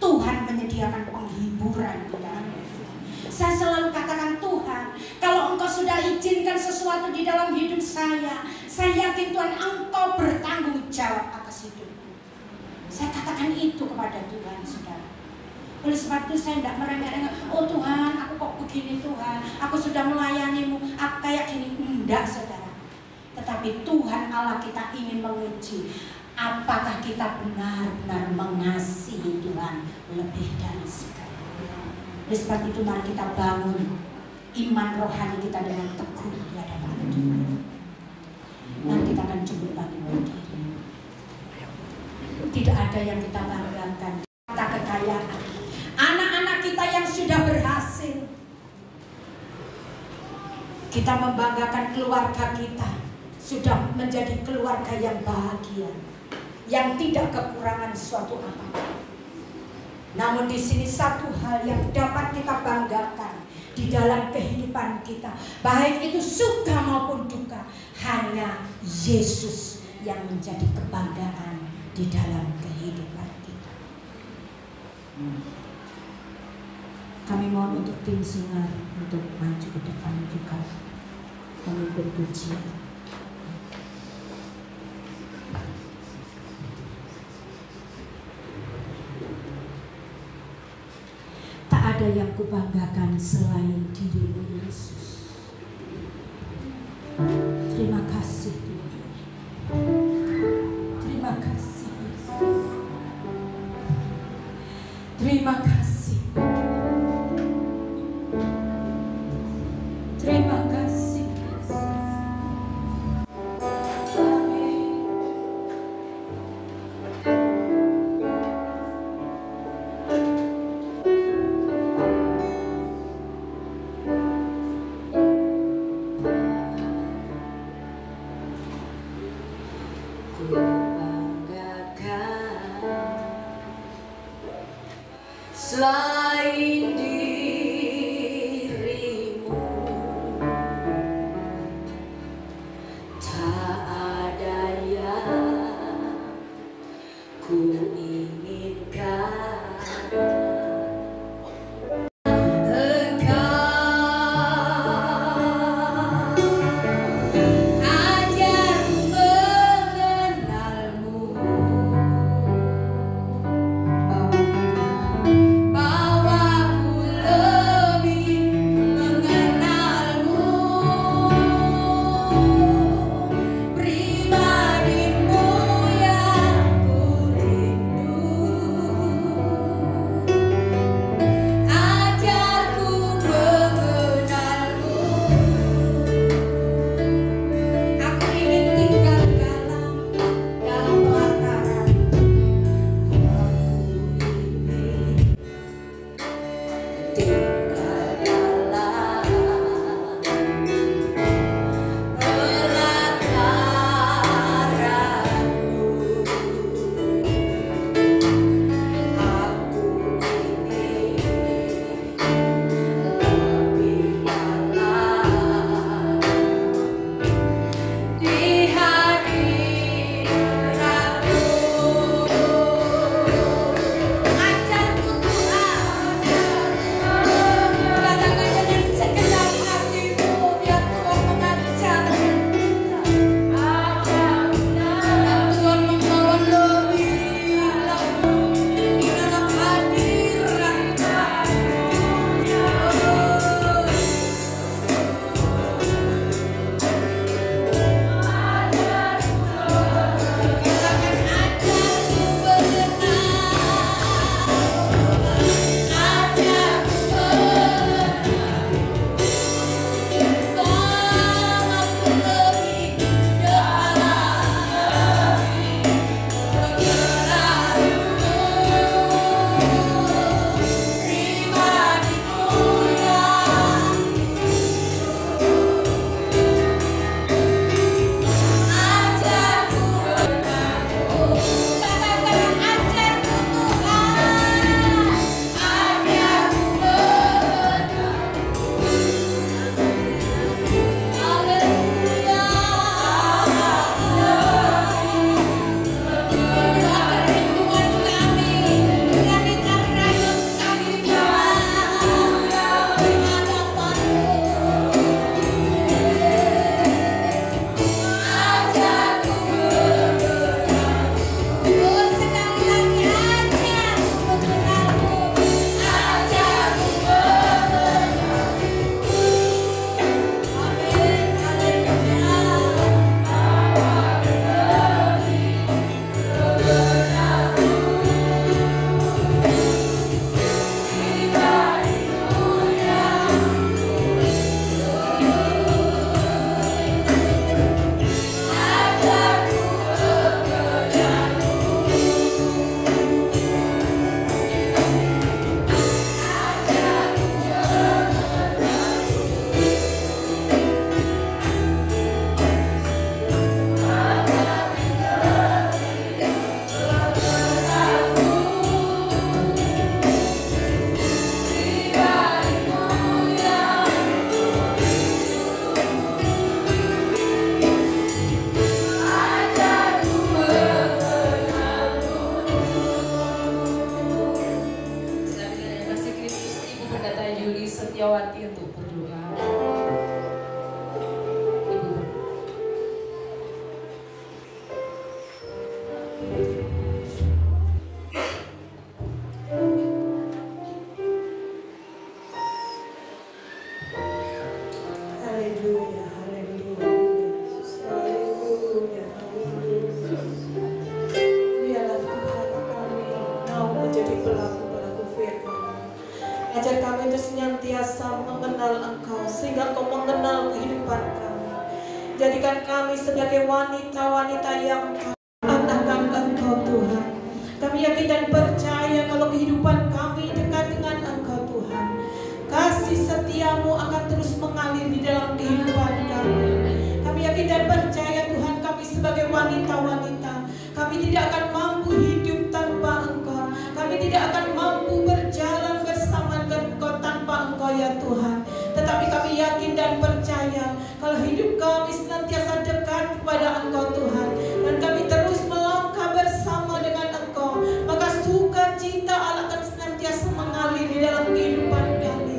Tuhan menyediakan penghiburan di dalam hidup kita. Saya selalu katakan, Tuhan, kalau Engkau sudah izinkan sesuatu di dalam hidup saya yakin Tuhan Engkau bertanggung jawab atas hidupku. Saya katakan itu kepada Tuhan, saudara. Oleh sebab itu saya tidak meremehkan, oh Tuhan, aku kok begini Tuhan, aku sudah melayanimu, aku kayak gini. Enggak, saudara. Tetapi Tuhan Allah kita ingin menguji apakah kita benar-benar mengasihi Tuhan lebih dari segalanya. Oleh sebab itu mari kita bangun iman rohani kita dengan teguh di hadapan Tuhan. Mari kita akan coba bangkit berdiri. Tidak ada yang kita banggakan, kata kekayaan. Anak-anak kita yang sudah berhasil. Kita membanggakan keluarga kita sudah menjadi keluarga yang bahagia, yang tidak kekurangan suatu apapun. Namun di sini satu hal yang dapat kita banggakan di dalam kehidupan kita, baik itu suka maupun duka, hanya Yesus yang menjadi kebanggaan di dalam kehidupan kita. Kami mohon untuk tim Sinar untuk maju ke depan juga memimpin pujian. Tak ada yang kubanggakan selain dirimu Yesus. Terima kasih Tuhan. Terima kasih Yesus. Terima kasih. Terima kasih Yesus. Selain dirimu, tak ada yang ku inginkan. Bawaku Ajar kami untuk senantiasa mengenal Engkau, sehingga Engkau mengenal kehidupan kami. Jadikan kami sebagai wanita-wanita yang akan Engkau Tuhan. Kami yakin dan percaya kalau kehidupan kami dekat dengan Engkau Tuhan. Kasih setiamu akan terus mengalir di dalam kehidupan kami. Kami yakin dan percaya Tuhan, kami sebagai wanita-wanita, kami tidak akan mampu hidup tanpa Engkau. Kami tidak akan mampu berjalan bersama Engkau tanpa Engkau ya Tuhan. Tetapi kami yakin dan percaya kalau hidup kami senantiasa dekat kepada Engkau Tuhan, dan kami terus melangkah bersama dengan Engkau, maka sukacita Allah akan senantiasa mengalir di dalam kehidupan kami.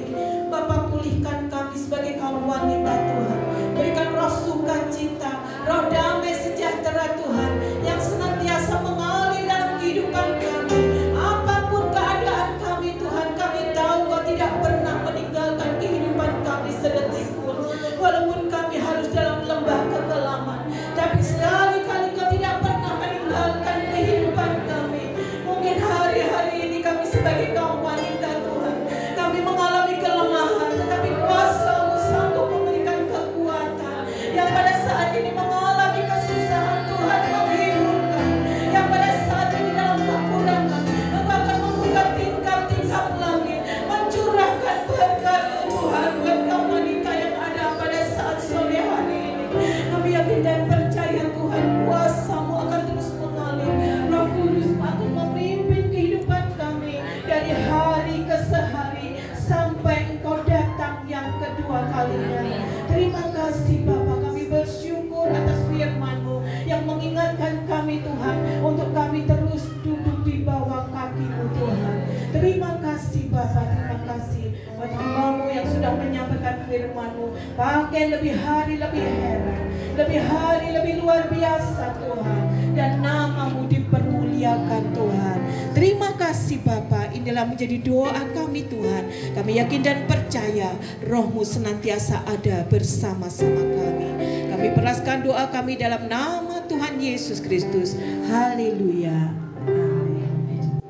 Bapa, pulihkan kami sebagai kaum wanita Tuhan. Berikan roh sukacita, roh damai sejahtera Tuhan, yang senantiasa mengalir dalam kehidupan kami. Apapun keadaan kami Tuhan, kami tahu Kau tidak pernah meninggalkan kehidupan kami sedetik pun. Walaupun kami harus dalam lembah kekelaman, tapi sekali-kali Kau tidak pernah meninggalkan kehidupan kami. Mungkin hari-hari ini kami sebagai kaum wanita Tuhan, kami mengalami kelemahan, tetapi kuasa-Mu sanggup memberikan kekuatan. Yang pada saat ini mengalami kesusahan, Tuhan menghiburkan. Yang pada saat ini dalam kekurangan, Engkau akan membuka tingkap-tingkap langit, mencurahkan berkat Tuhan buat kaum wanita yang ada pada saat sore hari ini. Kami yakin dan percaya Tuhan, kuasa-Mu akan terus mengalir. Roh Kudus akan memimpin kehidupan kami dari hari ke sehari sampai Engkau datang yang kedua kalinya. Terima kasih Bapa, kami bersyukur atas firman-Mu yang mengingatkan kami Tuhan, untuk kami terus duduk di bawah kaki-Mu Tuhan. Terima kasih Bapa, terima kasih buat hamba-Mu yang sudah menyampaikan firman-Mu. Pakai lebih hari lebih heran, lebih hari lebih luar biasa Tuhan, dan nama-Mu dipermuliakan Tuhan. Terima kasih Bapa, inilah menjadi doa kami Tuhan. Kami yakin dan percaya Roh-Mu senantiasa ada bersama-sama kami. Kami peraskan doa kami dalam nama Tuhan Yesus Kristus. Haleluya. Amin.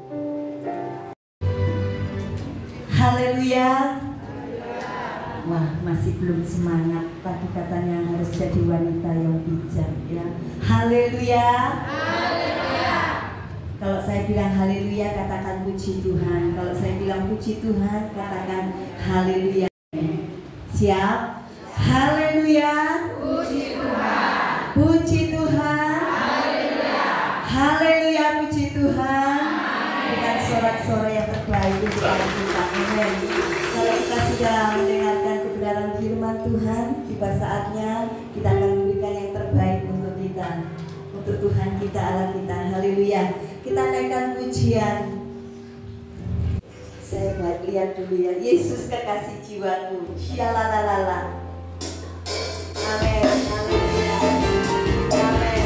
Haleluya. Wah, masih belum semangat. Tadi katanya harus jadi wanita yang bijak ya. Haleluya. Haleluya. Kalau saya bilang haleluya, katakan puji Tuhan. Kalau saya bilang puji Tuhan, katakan haleluya. Siap? Haleluya. Puji Tuhan. Puji Tuhan. Haleluya. Haleluya, puji Tuhan. Berikan sorak-sorai yang terbaik untuk kita. Amin. Kalau kita sudah mendengarkan kebenaran firman Tuhan, tiba saatnya kita akan memberikan yang terbaik untuk kita, untuk Tuhan kita, Allah kita. Haleluya. Kita naikkan pujian. Saya buat lihat dulu ya. Yesus kekasih jiwaku. Syalalalala. Amin. Haleluya. Amin. Haleluya.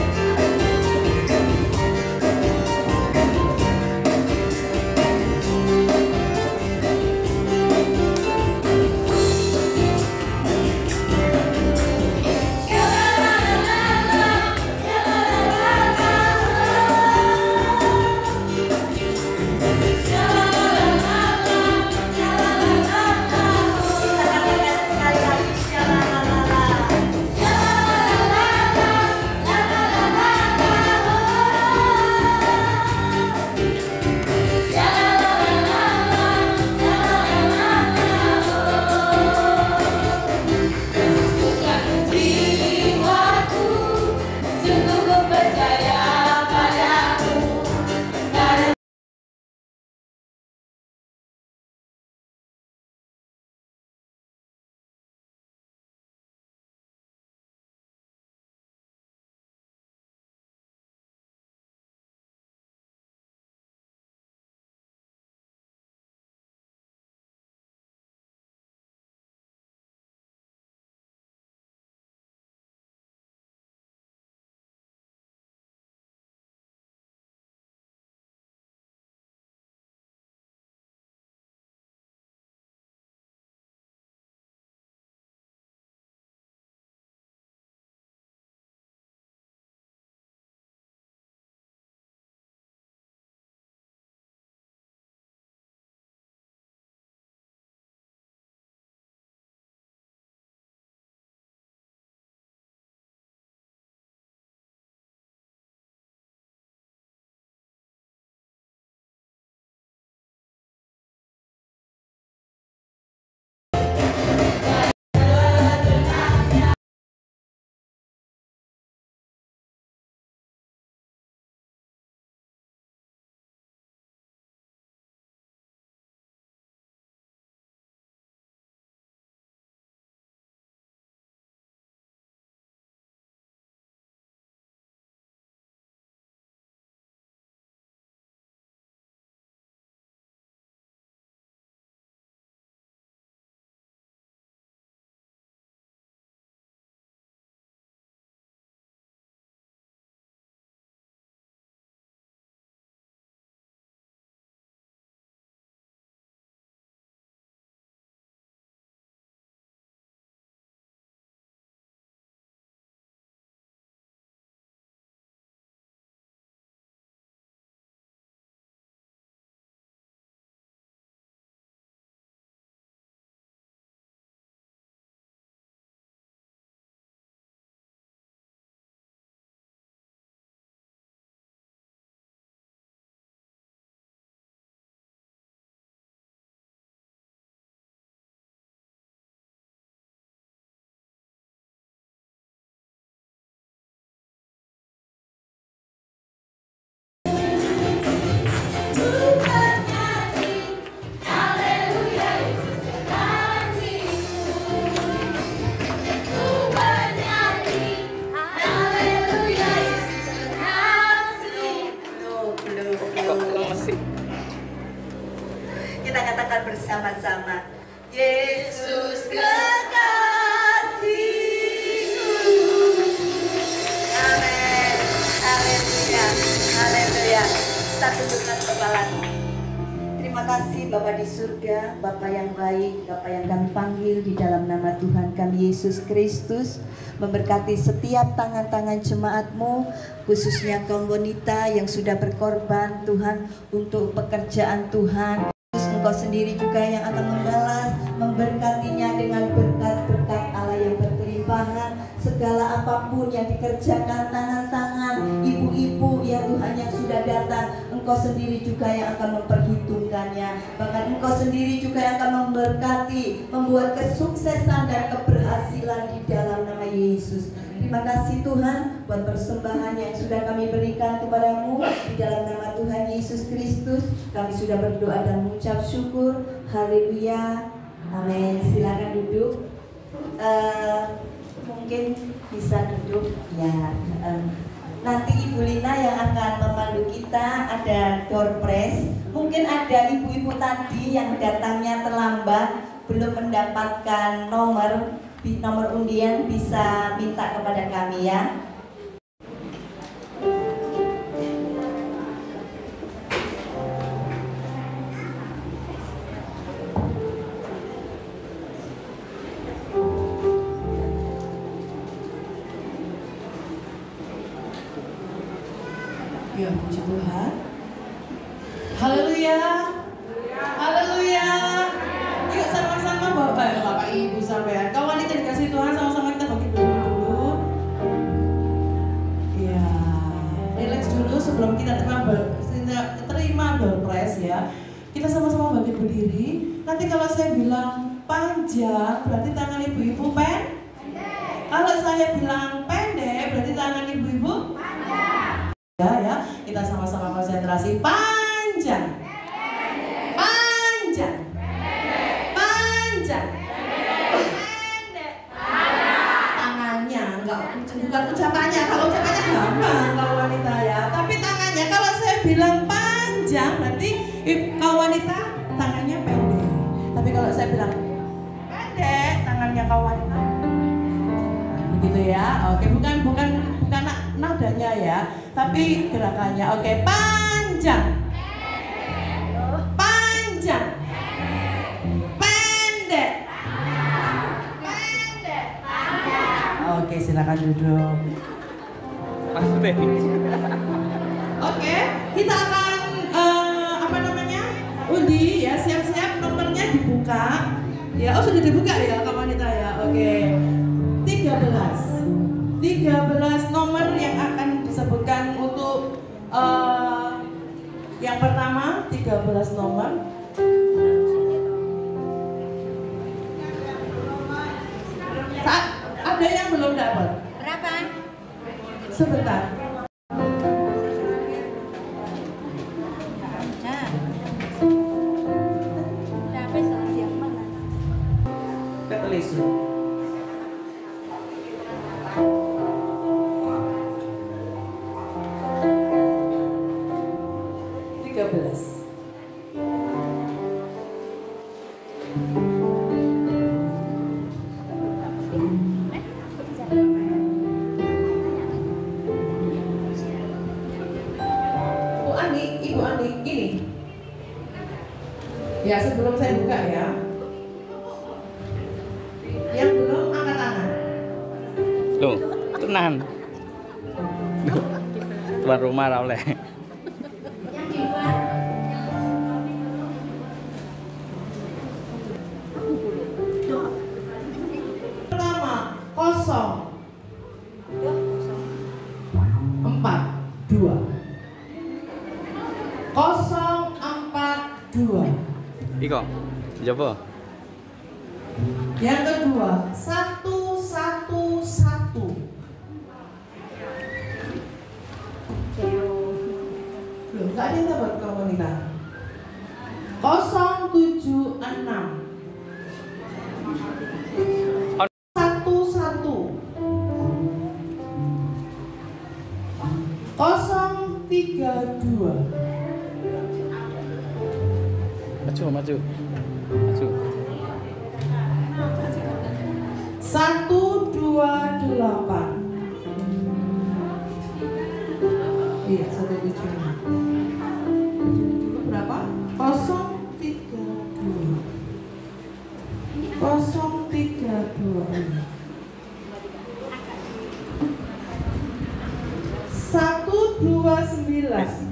bersama-sama. Yesus kekasihku. Amin. Haleluya. Haleluya. Kita tundukkan kepala. Terima kasih Bapa di surga, Bapa yang baik, Bapa yang kami panggil di dalam nama Tuhan kami Yesus Kristus. Memberkati setiap tangan-tangan jemaat-Mu, khususnya kaum wanita yang sudah berkorban Tuhan untuk pekerjaan Tuhan. Engkau sendiri juga yang akan membalas, memberkatinya dengan berkat-berkat Allah yang berkelimpahan. Segala apapun yang dikerjakan tangan-tangan ibu-ibu ya Tuhan yang sudah datang, Engkau sendiri juga yang akan memperhitungkannya. Bahkan Engkau sendiri juga yang akan memberkati, membuat kesuksesan dan keberhasilan di dalam nama Yesus. Terima kasih Tuhan buat persembahan yang sudah kami berikan kepadamu di dalam nama Tuhan Yesus Kristus. Kami sudah berdoa dan mengucap syukur. Haleluya. Amin. Silakan duduk. Mungkin bisa duduk ya. Nanti Ibu Lina yang akan memandu kita, ada door prize. Mungkin ada ibu-ibu tadi yang datangnya terlambat, belum mendapatkan nomor undian, bisa minta kepada kami ya. Ya, puji Tuhan. Haleluya. Haleluya. Yuk sama-sama Bapak Ibu sampean. Kawan wanita dikasih Tuhan, sama-sama kita bagi dulu. Ya, relax dulu sebelum kita terima door prize ya. Kita sama-sama bagi berdiri. Nanti kalau saya bilang panjang, berarti tangan ibu-ibu pendek. Kalau saya bilang pendek, berarti tangan ibu-ibu panjang. Ya, kita sama-sama konsentrasi. Panjang, panjang, panjang, pendek. Tangannya enggak, bukan ucapannya. Kalau ucapannya gampang kalau wanita ya, tapi tangannya kalau saya bilang panjang berarti kalau wanita tangannya pendek. Tapi kalau saya bilang pendek, tangannya kalau wanita begitu ya. Oke, bukan nadanya ya, tapi gerakannya. Oke, panjang, panjang, pendek, pendek. Oke, silakan duduk. Oke, kita akan undi ya, siap-siap nomornya dibuka. Ya, oh sudah dibuka ya kawan wanita ya. Oke. 13 nomor yang akan disebutkan untuk yang pertama 13 nomor. Ada yang belum dapat? Berapa? Sebentar. Ketelis. 13. Ibu Ani, gini. Ya, sebelum saya buka ya. Yang belum angkat tangan. Loh, tenang. Tuan rumah ra oleh. Pertama, 042. 042. Iko, coba. Yang kedua, 111. Belum, nggak ada yang dapat kamu wanita. 076. 11. 032. Maju. 128. Iya, 178. Berapa? 032. 032. 129.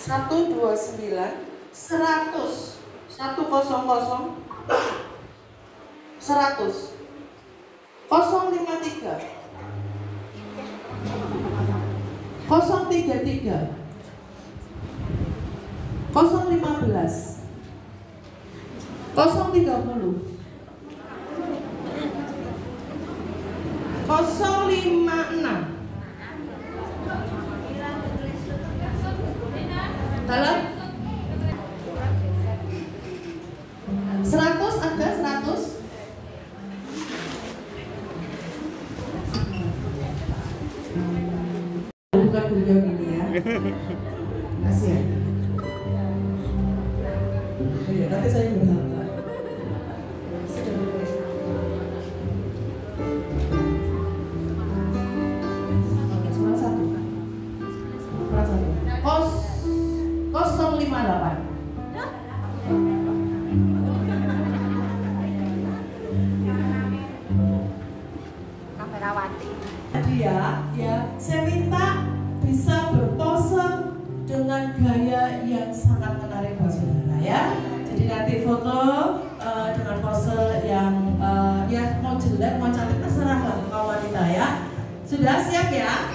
129, 100, 100, 100, 053, 033, 015, 030, 056. Dalam 100 ada 100. Bukan beliau ini ya. Kasihan. Iya, nanti saya berharap. Cuma satu. 058. Kamerawati. Dia ya, saya minta bisa berpose dengan gaya yang sangat menarik buat saudara ya. Jadi nanti foto dengan pose yang ya mau jelek mau cantik terserah lah kaum wanita ya. Sudah siap ya?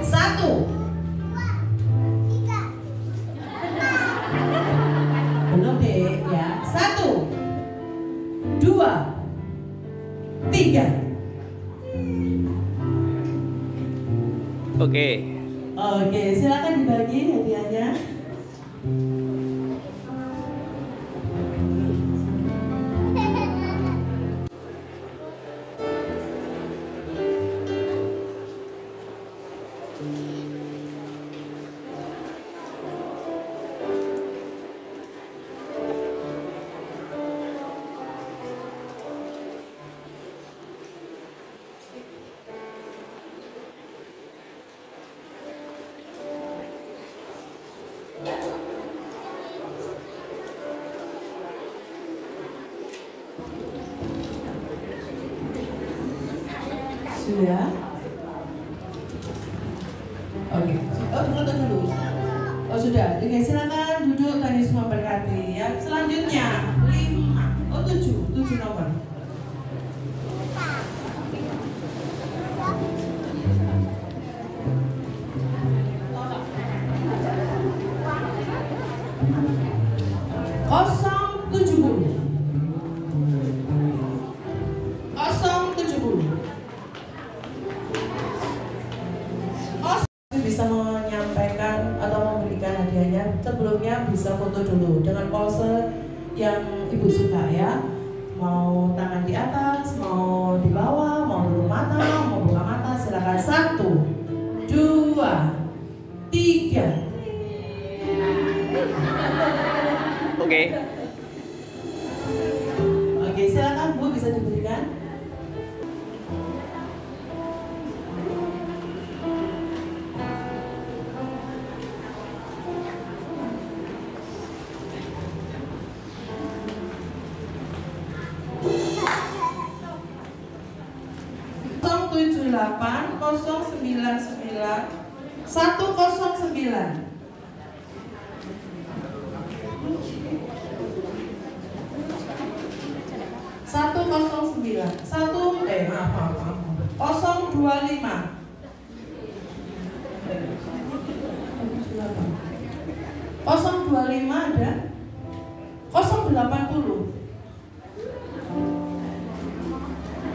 1. Belum deh ya. 1, 2, 3. Oke, silakan dibagi hadiahnya. Sudah? Oke. Oh, foto dulu. Oh, sudah. Oke, silakan duduk. Tuhan Yesus memberkati ya. Selanjutnya 5. Oh, 7 nomor. Bisa menyampaikan atau memberikan hadiahnya, sebelumnya bisa foto dulu dengan pose yang ibu suka ya. Mau tangan di atas, mau di bawah, mau tutup mata, mau buka mata, silakan. 1, 2, 3. Oke, silakan Bu, bisa diberikan. Delapan 099 109. Maaf. 025. 025 ada. 080.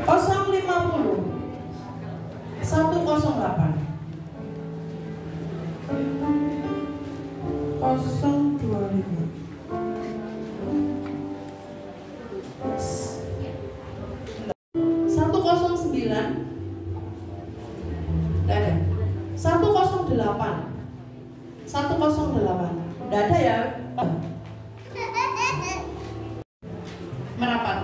050. 108. 025. Merapat.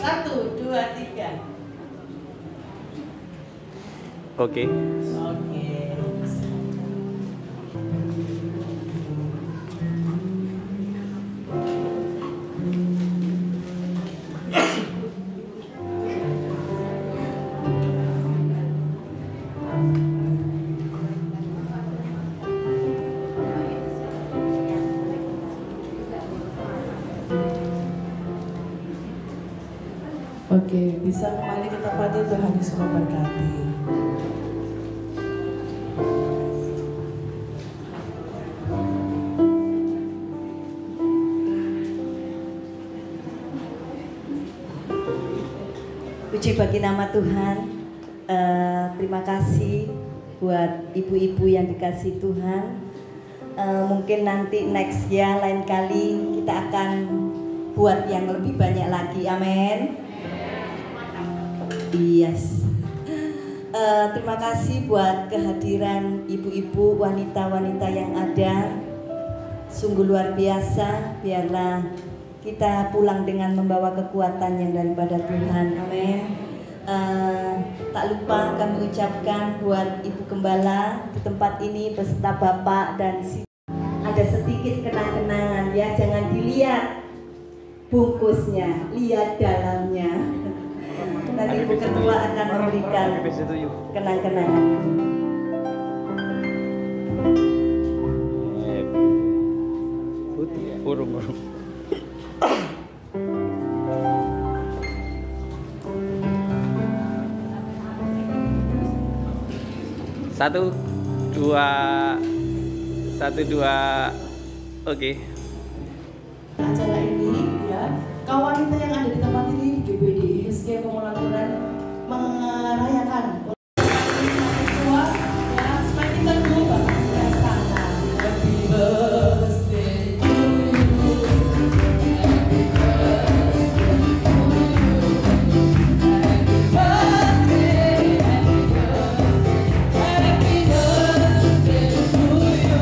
1, 2, 3. Oke. Oke, bisa kembali ke tempatnya. Tuhan Yesus memberkati. Puji bagi nama Tuhan. Terima kasih buat ibu-ibu yang dikasih Tuhan. Mungkin nanti next ya, lain kali kita akan buat yang lebih banyak lagi. Amin. Yes. Terima kasih buat kehadiran ibu-ibu, wanita-wanita yang ada. Sungguh luar biasa. Biarlah kita pulang dengan membawa kekuatan yang daripada Tuhan. Amin. Tak lupa kami ucapkan buat Ibu Gembala di tempat ini beserta Bapak dan ada sedikit kenang-kenangan ya. Jangan dilihat bungkusnya, lihat dalamnya. Nanti Ibu Ketua akan memberikan kenang-kenangan. Burung. 1, 2, oke. Acara ini ya, kaum wanita yang ada di tempat ini di GBD HSG Pemulaan Turen merayakan tua ya, supaya kita dulu bahagia sana. Happy birthday to you. Happy birthday to you. Happy birthday, happy birthday to you.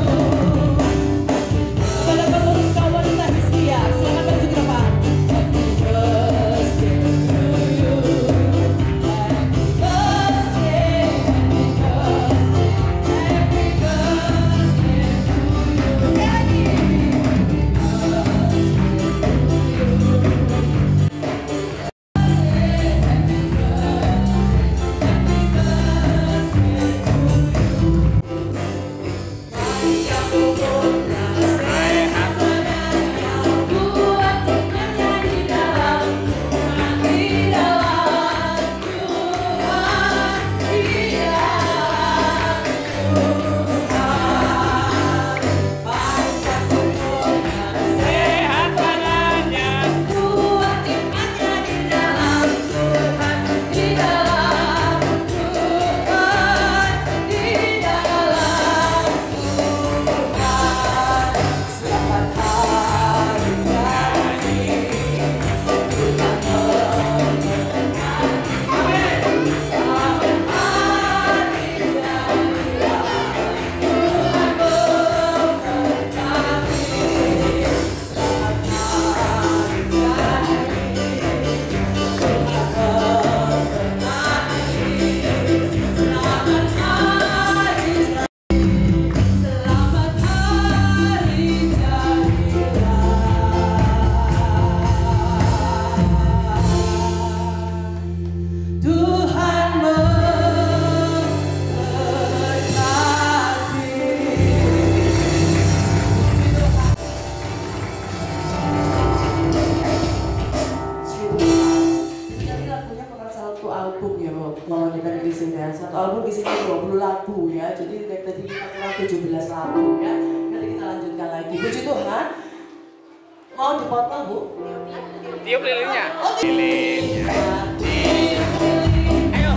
Kepada pengurus kaum wanita HSG, silakan maju ke depan. Happy birthday to you. Happy birthday, happy birthday, happy birthday to you. Satu album isinya 20 lagu ya, jadi tadi kita 17 lagu ya. Nanti kita lanjutkan lagi. Puji Tuhan. Mau dipotong Bu? Tiup lilinnya. Lilinnya. Ayo.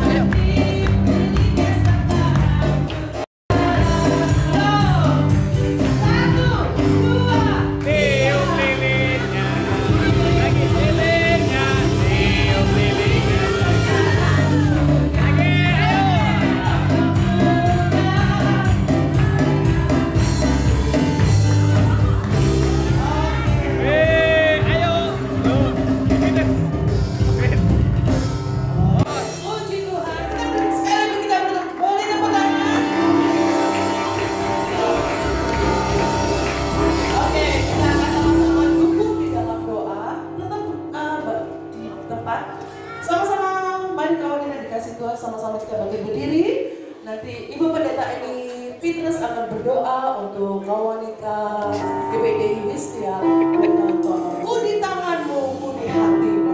berdoa untuk wanita GPDI Wistia dengan tolong ku di tanganmu, ku di hatimu.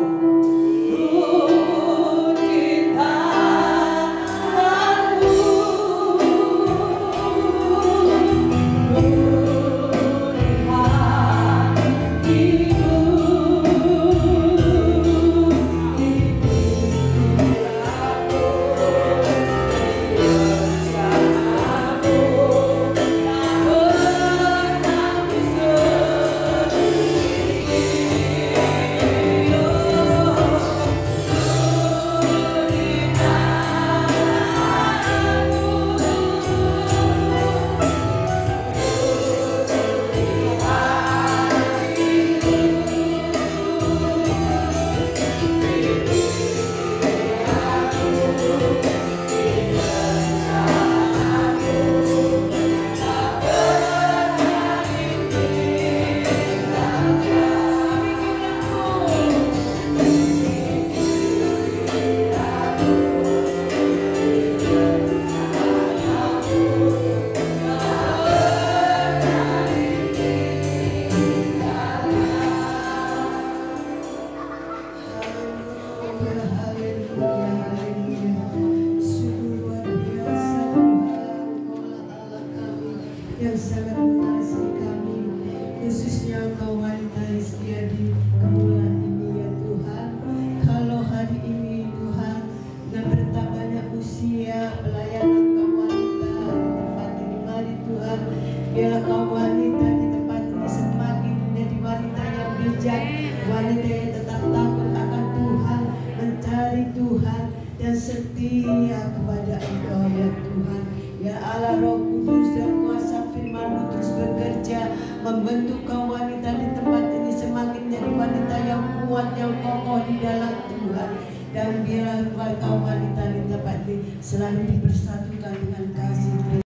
Biarlah kaum wanita di tempat ini semakin menjadi wanita yang bijak, wanita yang tetap takut akan Tuhan, mencari Tuhan dan setia kepada Engkau ya Tuhan. Ya Allah, Roh Kudus dan kuasa firman-Mu terus bekerja membentuk kaum wanita di tempat ini semakin menjadi wanita yang kuat, yang kokoh di dalam Tuhan. Dan biarlah kaum wanita di tempat ini selalu dipersatukan dengan kasih.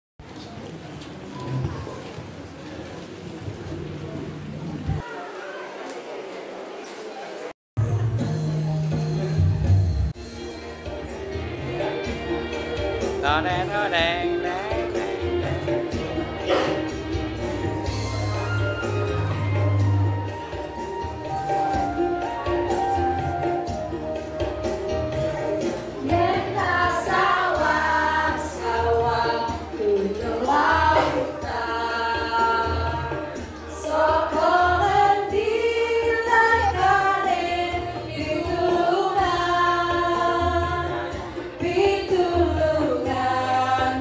Pitulungan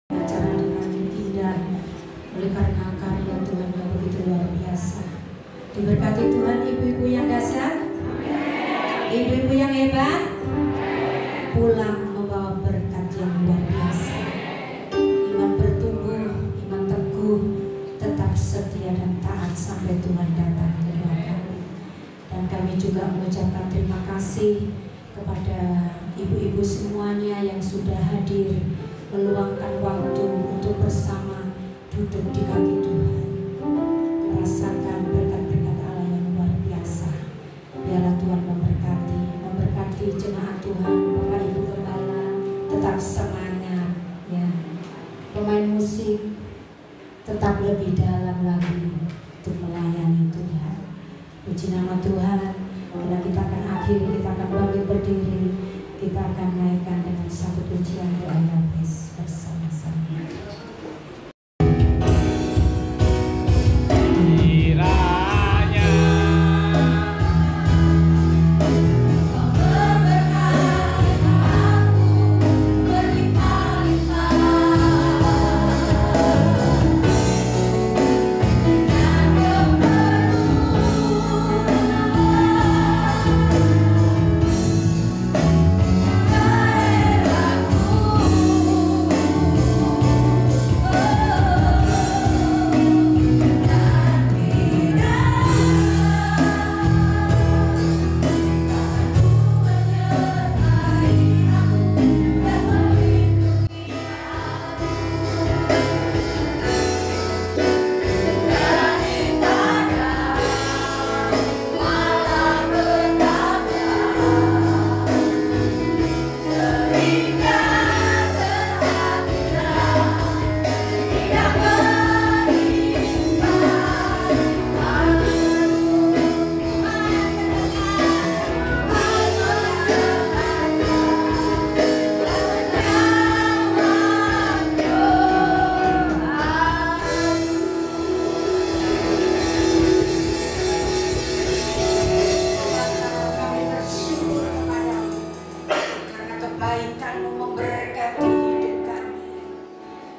Acara dengan indah oleh karena karya Tuhan yang begitu luar biasa. Diberkati Tuhan ibu-ibu yang dahsyat, ibu-ibu yang hebat, pulang membawa berkat yang luar biasa. Iman bertumbuh, iman teguh, tetap setia dan taat sampai Tuhan datang kedua kali. Dan kami juga mengucapkan terima kasih kepada ibu-ibu semuanya yang sudah hadir, meluangkan waktu untuk bersama duduk di kaki Tuhan, merasakan berkat-berkat Allah yang luar biasa. Biarlah Tuhan memberkati jemaat Tuhan, Bapak Ibu Gembala, tetap semangat ya. Pemain musik tetap lebih dalam lagi untuk melayani Tuhan. Puji nama Tuhan. Bila kita akan akhiri, kita akan bangkit berdiri, kita akan naikkan dengan satu pujian doa nafas bersama-sama.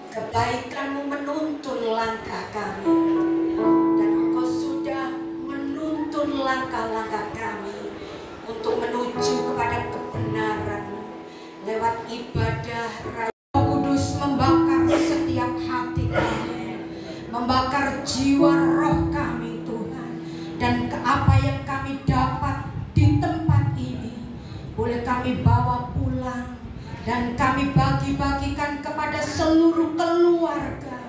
Kebaikan-Mu menuntun langkah kami, dan Engkau sudah menuntun langkah-langkah kami untuk menuju kepada kebenaran lewat ibadah. Roh Kudus membakar setiap hati kami, membakar jiwa roh kami Tuhan, dan ke apa yang kami dapat di tempat ini boleh kami bawa pulang dan kami bagi-bagikan kepada seluruh keluarga,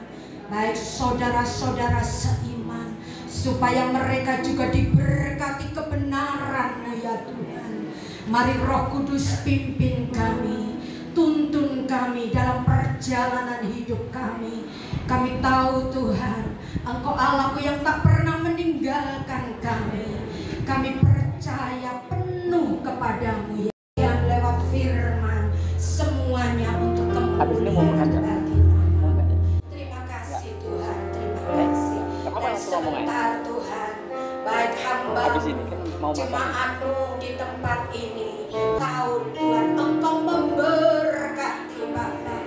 baik saudara-saudara seiman, supaya mereka juga diberkati kebenaran-Mu ya Tuhan. Mari Roh Kudus pimpin kami, tuntun kami dalam perjalanan hidup kami. Kami tahu Tuhan, Engkau Allahku yang tak pernah meninggalkan kami. Kami percaya penuh kepadamu yang lewat firman semuanya untuk kemuliaan bagi nama. Terima kasih Tuhan, terima kasih. Dan sebentar Tuhan, baik hamba-Mu, jemaat-Mu di tempat ini, tahu Tuhan Engkau memberkati Bapa.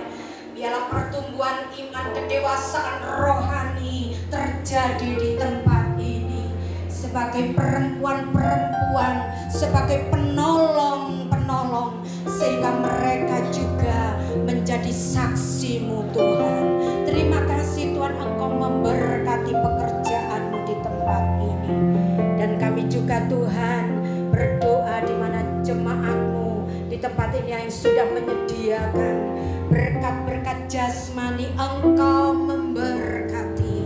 Biarlah pertumbuhan iman, kedewasaan rohani terjadi di tempat ini, sebagai perempuan-perempuan, sebagai penolong-penolong, sehingga mereka juga menjadi saksi-Mu Tuhan. Terima kasih Tuhan, Engkau memberkati pekerjaan-Mu di tempat ini. Dan kami juga Tuhan berdoa di mana jemaat-Mu di tempat ini yang sudah menyediakan berkat-berkat jasmani, Engkau memberkati,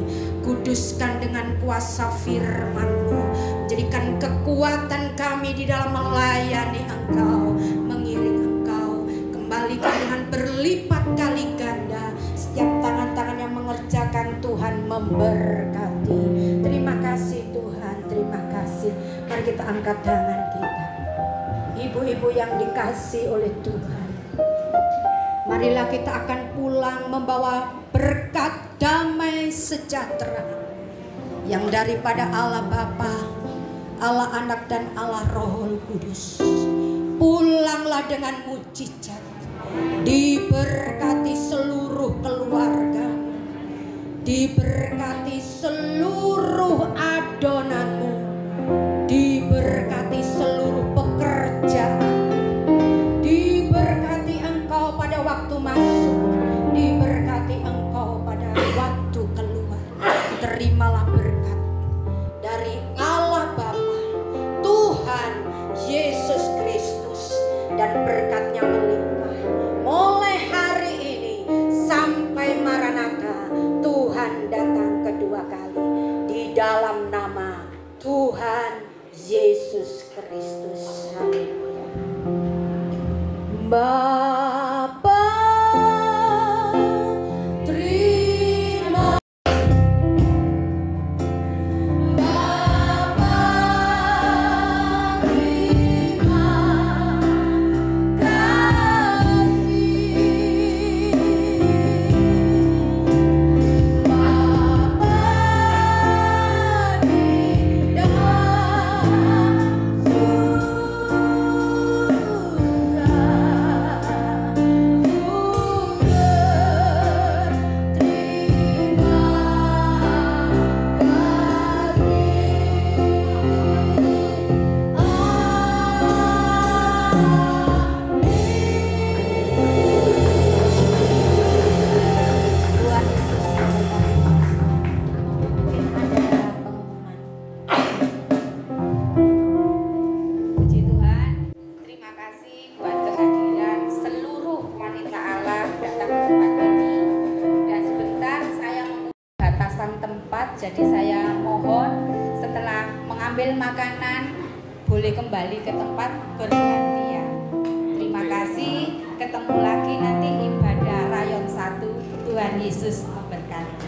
kuduskan dengan kuasa firman-Mu, jadikan kekuatan kami di dalam melayani Engkau, mengiring Engkau, kembalikan dengan berlipat kali ganda setiap tangan-tangan yang mengerjakan. Tuhan memberkati. Terima kasih Tuhan, terima kasih. Mari kita angkat tangan kita, ibu-ibu yang dikasih oleh Tuhan. Marilah kita akan pulang membawa berkat damai sejahtera yang daripada Allah Bapa, Allah Anak dan Allah Roh Kudus. Pulanglah dengan mujizat, Diberkati seluruh keluarga, diberkati seluruh adonanmu, diberkati seluruh pekerjaan, diberkati engkau pada waktu masuk, diberkati engkau pada waktu keluar. Terimalah berkat dari Allah Bapa, Tuhan Yesus Kristus, dan berkatnya melimpah mulai hari ini sampai Maranatha, Tuhan datang kedua kali, di dalam nama Tuhan Yesus Kristus. Haleluya. Bapa, terima jadi saya mohon setelah mengambil makanan boleh kembali ke tempat bergantian. Terima kasih, ketemu lagi nanti ibadah rayon 1. Tuhan Yesus memberkati.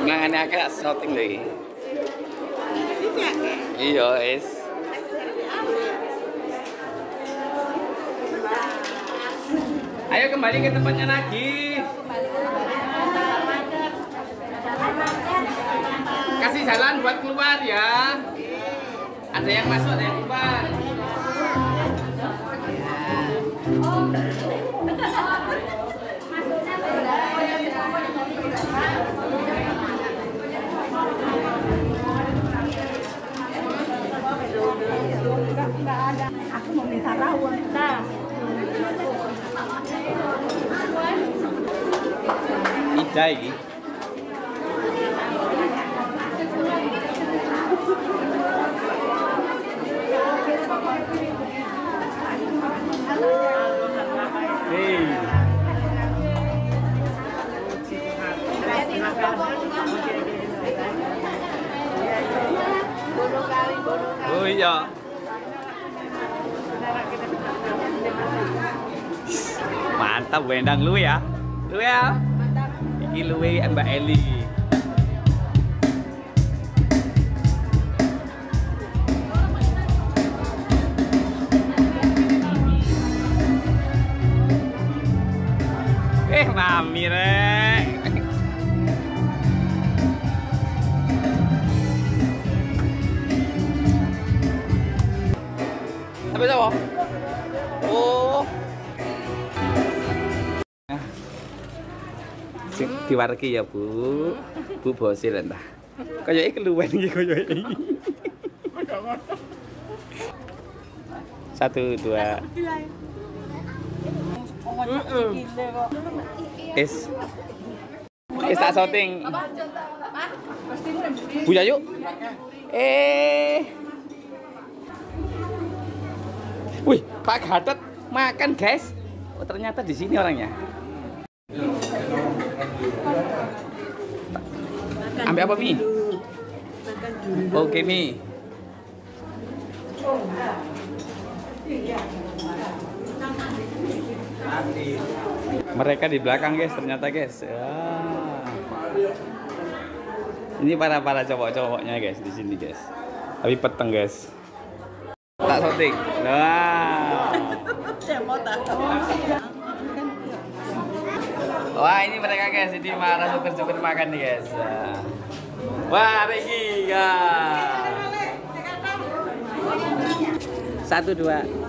Senangannya agak shouting lagi. Iya, es. Ayo kembali ke tempatnya lagi. Kasih jalan buat keluar ya. Ada yang masuk, ada yang keluar. pecah iki. Oh iya. Mantap Wendang lu ya. Lu ya. Iki luwe Mbak Eli. Mami rek. Apa itu? Oh. Diwareki ya, Bu. Bu bosil entah. Kayak keluwen iki koyo iki. 1 2 Es tak syuting. Buya yuk. Wih, Pak Gatot makan, guys. Oh, ternyata di sini orangnya. Ambil apa, Mi? Oke, Mi. Mereka di belakang, guys, ternyata, guys. Ini para cowok-cowoknya, guys, di sini, guys. Tapi peteng, guys. Tak syuting. Wah, ini mereka, guys. Ini marah supir-supir makan nih, guys. Wah, Regi, ya. 1 2